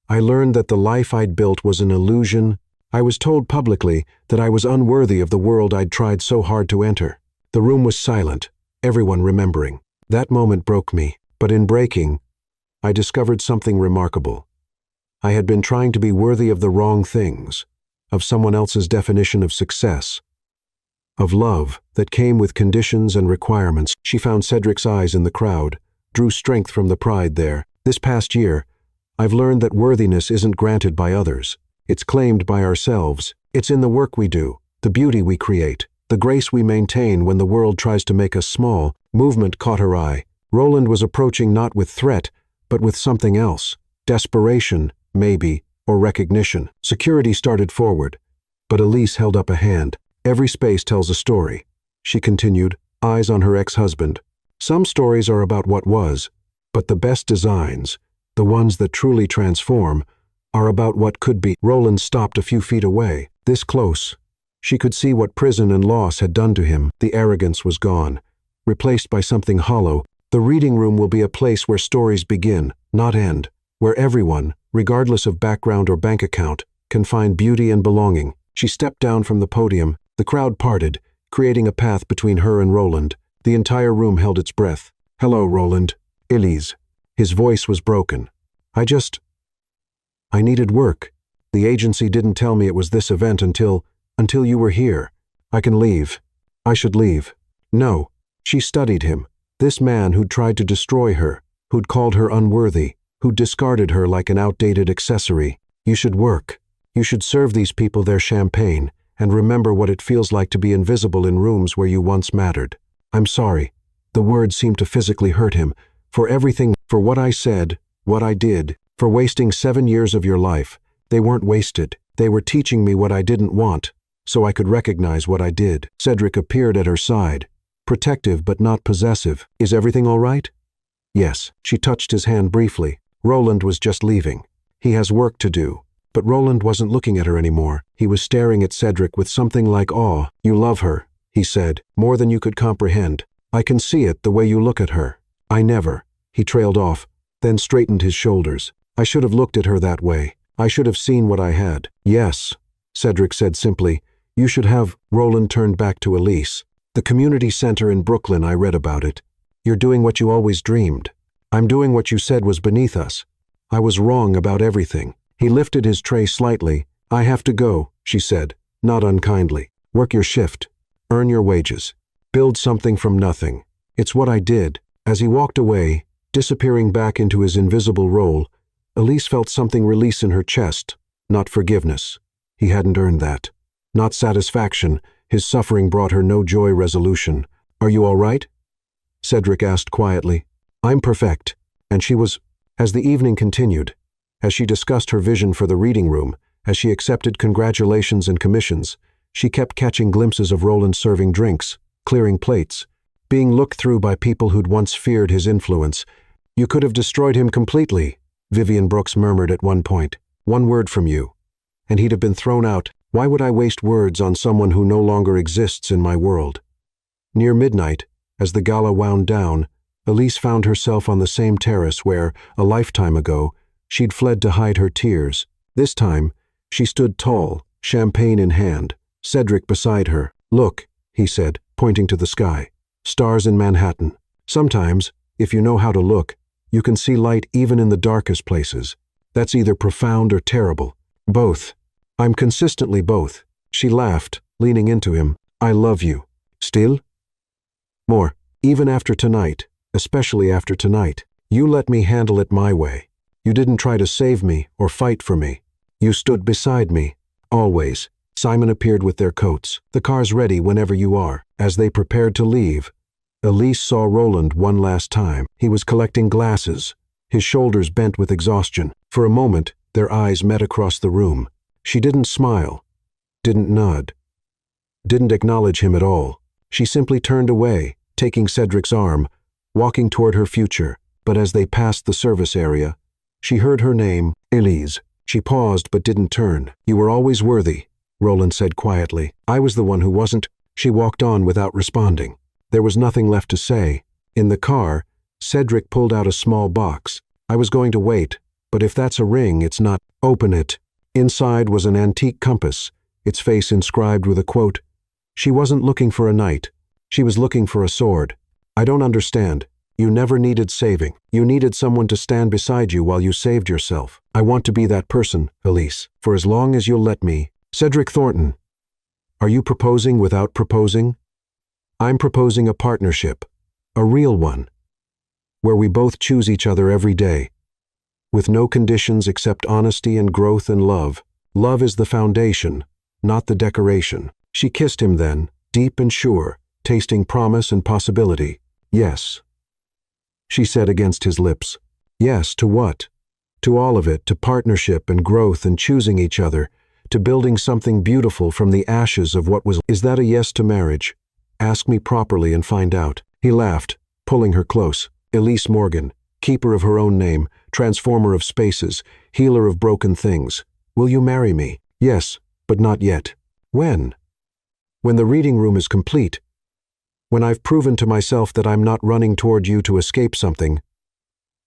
I learned that the life I'd built was an illusion. I was told publicly that I was unworthy of the world I'd tried so hard to enter. The room was silent, everyone remembering. That moment broke me, but in breaking, I discovered something remarkable. I had been trying to be worthy of the wrong things, of someone else's definition of success, of love that came with conditions and requirements. She found Cedric's eyes in the crowd, drew strength from the pride there. This past year, I've learned that worthiness isn't granted by others. It's claimed by ourselves. It's in the work we do, the beauty we create, the grace we maintain when the world tries to make us small. Movement caught her eye. Roland was approaching not with threat, but with something else. Desperation, maybe, or recognition. Security started forward, but Elise held up a hand. Every space tells a story, she continued, eyes on her ex-husband. Some stories are about what was, but the best designs, the ones that truly transform, are about what could be. Roland stopped a few feet away, this close. She could see what prison and loss had done to him. The arrogance was gone, replaced by something hollow. The reading room will be a place where stories begin, not end, where everyone, regardless of background or bank account, can find beauty and belonging. She stepped down from the podium. The crowd parted, creating a path between her and Roland. The entire room held its breath. Hello, Roland. Elise. His voice was broken. I needed work. The agency didn't tell me it was this event until you were here. I can leave. I should leave. No. She studied him. This man who'd tried to destroy her, who'd called her unworthy, who'd discarded her like an outdated accessory. You should work. You should serve these people their champagne, and remember what it feels like to be invisible in rooms where you once mattered. I'm sorry. The words seemed to physically hurt him. For everything, for what I said, what I did, for wasting 7 years of your life. They weren't wasted. They were teaching me what I didn't want, so I could recognize what I did. Cedric appeared at her side, protective but not possessive. Is everything all right? Yes. She touched his hand briefly. Roland was just leaving. He has work to do. But Roland wasn't looking at her anymore. He was staring at Cedric with something like awe. You love her, he said, more than you could comprehend. I can see it the way you look at her. I never. He trailed off, then straightened his shoulders. I should have looked at her that way. I should have seen what I had. Yes, Cedric said simply. You should have. Roland turned back to Elise. The community center in Brooklyn, I read about it. You're doing what you always dreamed. I'm doing what you said was beneath us. I was wrong about everything. He lifted his tray slightly. I have to go, she said, not unkindly. Work your shift. Earn your wages. Build something from nothing. It's what I did. As he walked away, disappearing back into his invisible role, Elise felt something release in her chest. Not forgiveness. He hadn't earned that. Not satisfaction. His suffering brought her no joy resolution. "Are you all right?" Cedric asked quietly. "I'm perfect." And she was. As the evening continued, as she discussed her vision for the reading room, as she accepted congratulations and commissions, she kept catching glimpses of Roland serving drinks, clearing plates, being looked through by people who'd once feared his influence. "You could have destroyed him completely," Vivian Brooks murmured at one point. "One word from you, and he'd have been thrown out. Why would I waste words on someone who no longer exists in my world?" Near midnight, as the gala wound down, Elise found herself on the same terrace where, a lifetime ago, she'd fled to hide her tears. This time, she stood tall, champagne in hand, Cedric beside her. "Look," he said, pointing to the sky. "Stars in Manhattan. Sometimes, if you know how to look, you can see light even in the darkest places. That's either profound or terrible. Both. I'm consistently both." She laughed, leaning into him. "I love you. Still? More. Even after tonight, especially after tonight. You let me handle it my way. You didn't try to save me or fight for me. You stood beside me. Always." Simon appeared with their coats. "The car's ready whenever you are." As they prepared to leave, Elise saw Roland one last time. He was collecting glasses, his shoulders bent with exhaustion. For a moment, their eyes met across the room. She didn't smile, didn't nod, didn't acknowledge him at all. She simply turned away, taking Cedric's arm, walking toward her future. But as they passed the service area, she heard her name, Elise. She paused but didn't turn. "You were always worthy," Roland said quietly. "I was the one who wasn't." She walked on without responding. There was nothing left to say. In the car, Cedric pulled out a small box. "I was going to wait, but if that's a ring, it's not." "Open it." Inside was an antique compass, its face inscribed with a quote. "She wasn't looking for a knight. She was looking for a sword. I don't understand. You never needed saving. You needed someone to stand beside you while you saved yourself. I want to be that person, Elise, for as long as you'll let me." "Cedric Thornton, are you proposing without proposing?" "I'm proposing a partnership, a real one, where we both choose each other every day, with no conditions except honesty and growth and love. Love is the foundation, not the decoration." She kissed him then, deep and sure, tasting promise and possibility. "Yes," she said against his lips. "Yes, to what?" "To all of it, to partnership and growth and choosing each other, to building something beautiful from the ashes of what was." "Is that a yes to marriage? Ask me properly and find out." He laughed, pulling her close. "Elise Morgan, keeper of her own name, transformer of spaces, healer of broken things. Will you marry me?" "Yes, but not yet." "When?" "When the reading room is complete. When I've proven to myself that I'm not running toward you to escape something,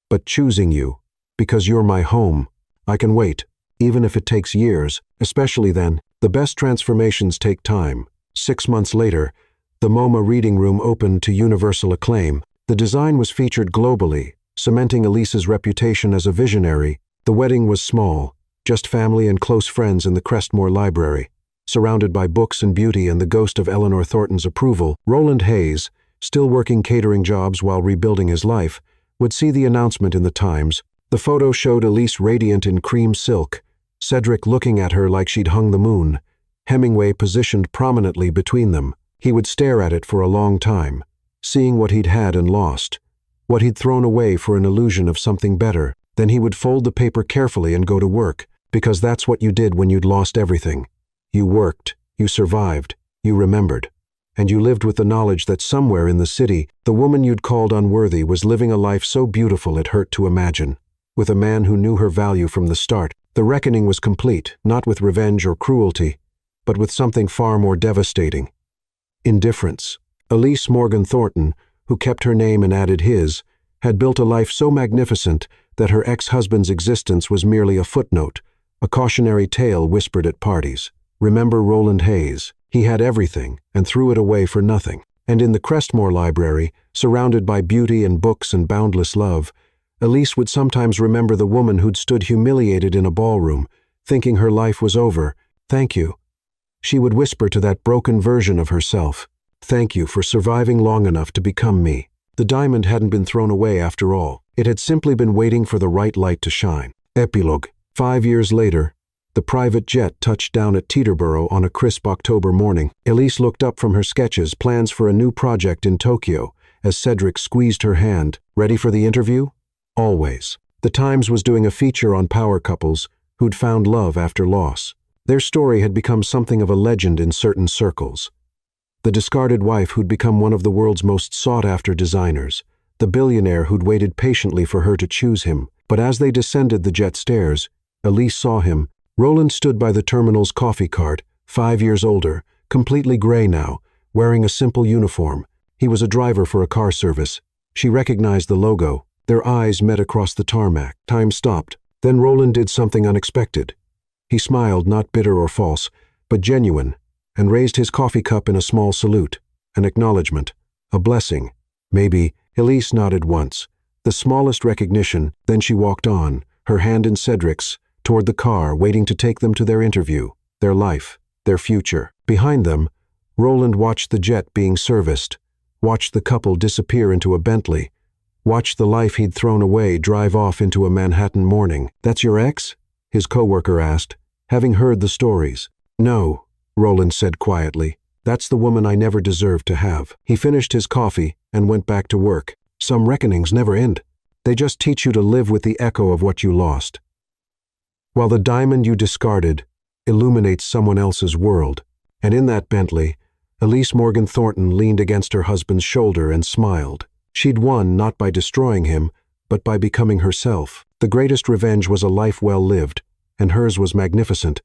but choosing you, because you're my home. I can wait, even if it takes years, especially then. The best transformations take time." 6 months later, the MoMA reading room opened to universal acclaim. The design was featured globally, cementing Elise's reputation as a visionary. The wedding was small, just family and close friends in the Crestmore Library. Surrounded by books and beauty and the ghost of Eleanor Thornton's approval, Roland Hayes, still working catering jobs while rebuilding his life, would see the announcement in the Times. The photo showed Elise radiant in cream silk, Cedric looking at her like she'd hung the moon, Hemingway positioned prominently between them. He would stare at it for a long time, seeing what he'd had and lost, what he'd thrown away for an illusion of something better. Then he would fold the paper carefully and go to work, because that's what you did when you'd lost everything. You worked, you survived, you remembered, and you lived with the knowledge that somewhere in the city, the woman you'd called unworthy was living a life so beautiful it hurt to imagine, with a man who knew her value from the start. The reckoning was complete, not with revenge or cruelty, but with something far more devastating. Indifference. Elise Morgan Thornton, who kept her name and added his, had built a life so magnificent that her ex-husband's existence was merely a footnote, a cautionary tale whispered at parties. Remember Roland Hayes. He had everything and threw it away for nothing. And in the Crestmore Library, surrounded by beauty and books and boundless love, Elise would sometimes remember the woman who'd stood humiliated in a ballroom, thinking her life was over. "Thank you," she would whisper to that broken version of herself. "Thank you for surviving long enough to become me." The diamond hadn't been thrown away after all. It had simply been waiting for the right light to shine. Epilogue. 5 years later, the private jet touched down at Teterboro on a crisp October morning. Elise looked up from her sketches, plans for a new project in Tokyo, as Cedric squeezed her hand. Ready for the interview? Always. The Times was doing a feature on power couples who'd found love after loss. Their story had become something of a legend in certain circles. The discarded wife who'd become one of the world's most sought-after designers. The billionaire who'd waited patiently for her to choose him. But as they descended the jet stairs, Elise saw him. Roland stood by the terminal's coffee cart, 5 years older, completely gray now, wearing a simple uniform. He was a driver for a car service. She recognized the logo. Their eyes met across the tarmac. Time stopped. Then Roland did something unexpected. He smiled, not bitter or false, but genuine, and raised his coffee cup in a small salute, an acknowledgement, a blessing. Maybe. Elise nodded once. The smallest recognition, then she walked on, her hand in Cedric's, toward the car, waiting to take them to their interview, their life, their future. Behind them, Roland watched the jet being serviced, watched the couple disappear into a Bentley, watched the life he'd thrown away drive off into a Manhattan morning. "That's your ex?" his coworker asked, having heard the stories. "No," Roland said quietly. "That's the woman I never deserved to have." He finished his coffee and went back to work. Some reckonings never end. They just teach you to live with the echo of what you lost. While the diamond you discarded illuminates someone else's world. And in that Bentley, Elise Morgan Thornton leaned against her husband's shoulder and smiled. She'd won not by destroying him, but by becoming herself. The greatest revenge was a life well lived, and hers was magnificent.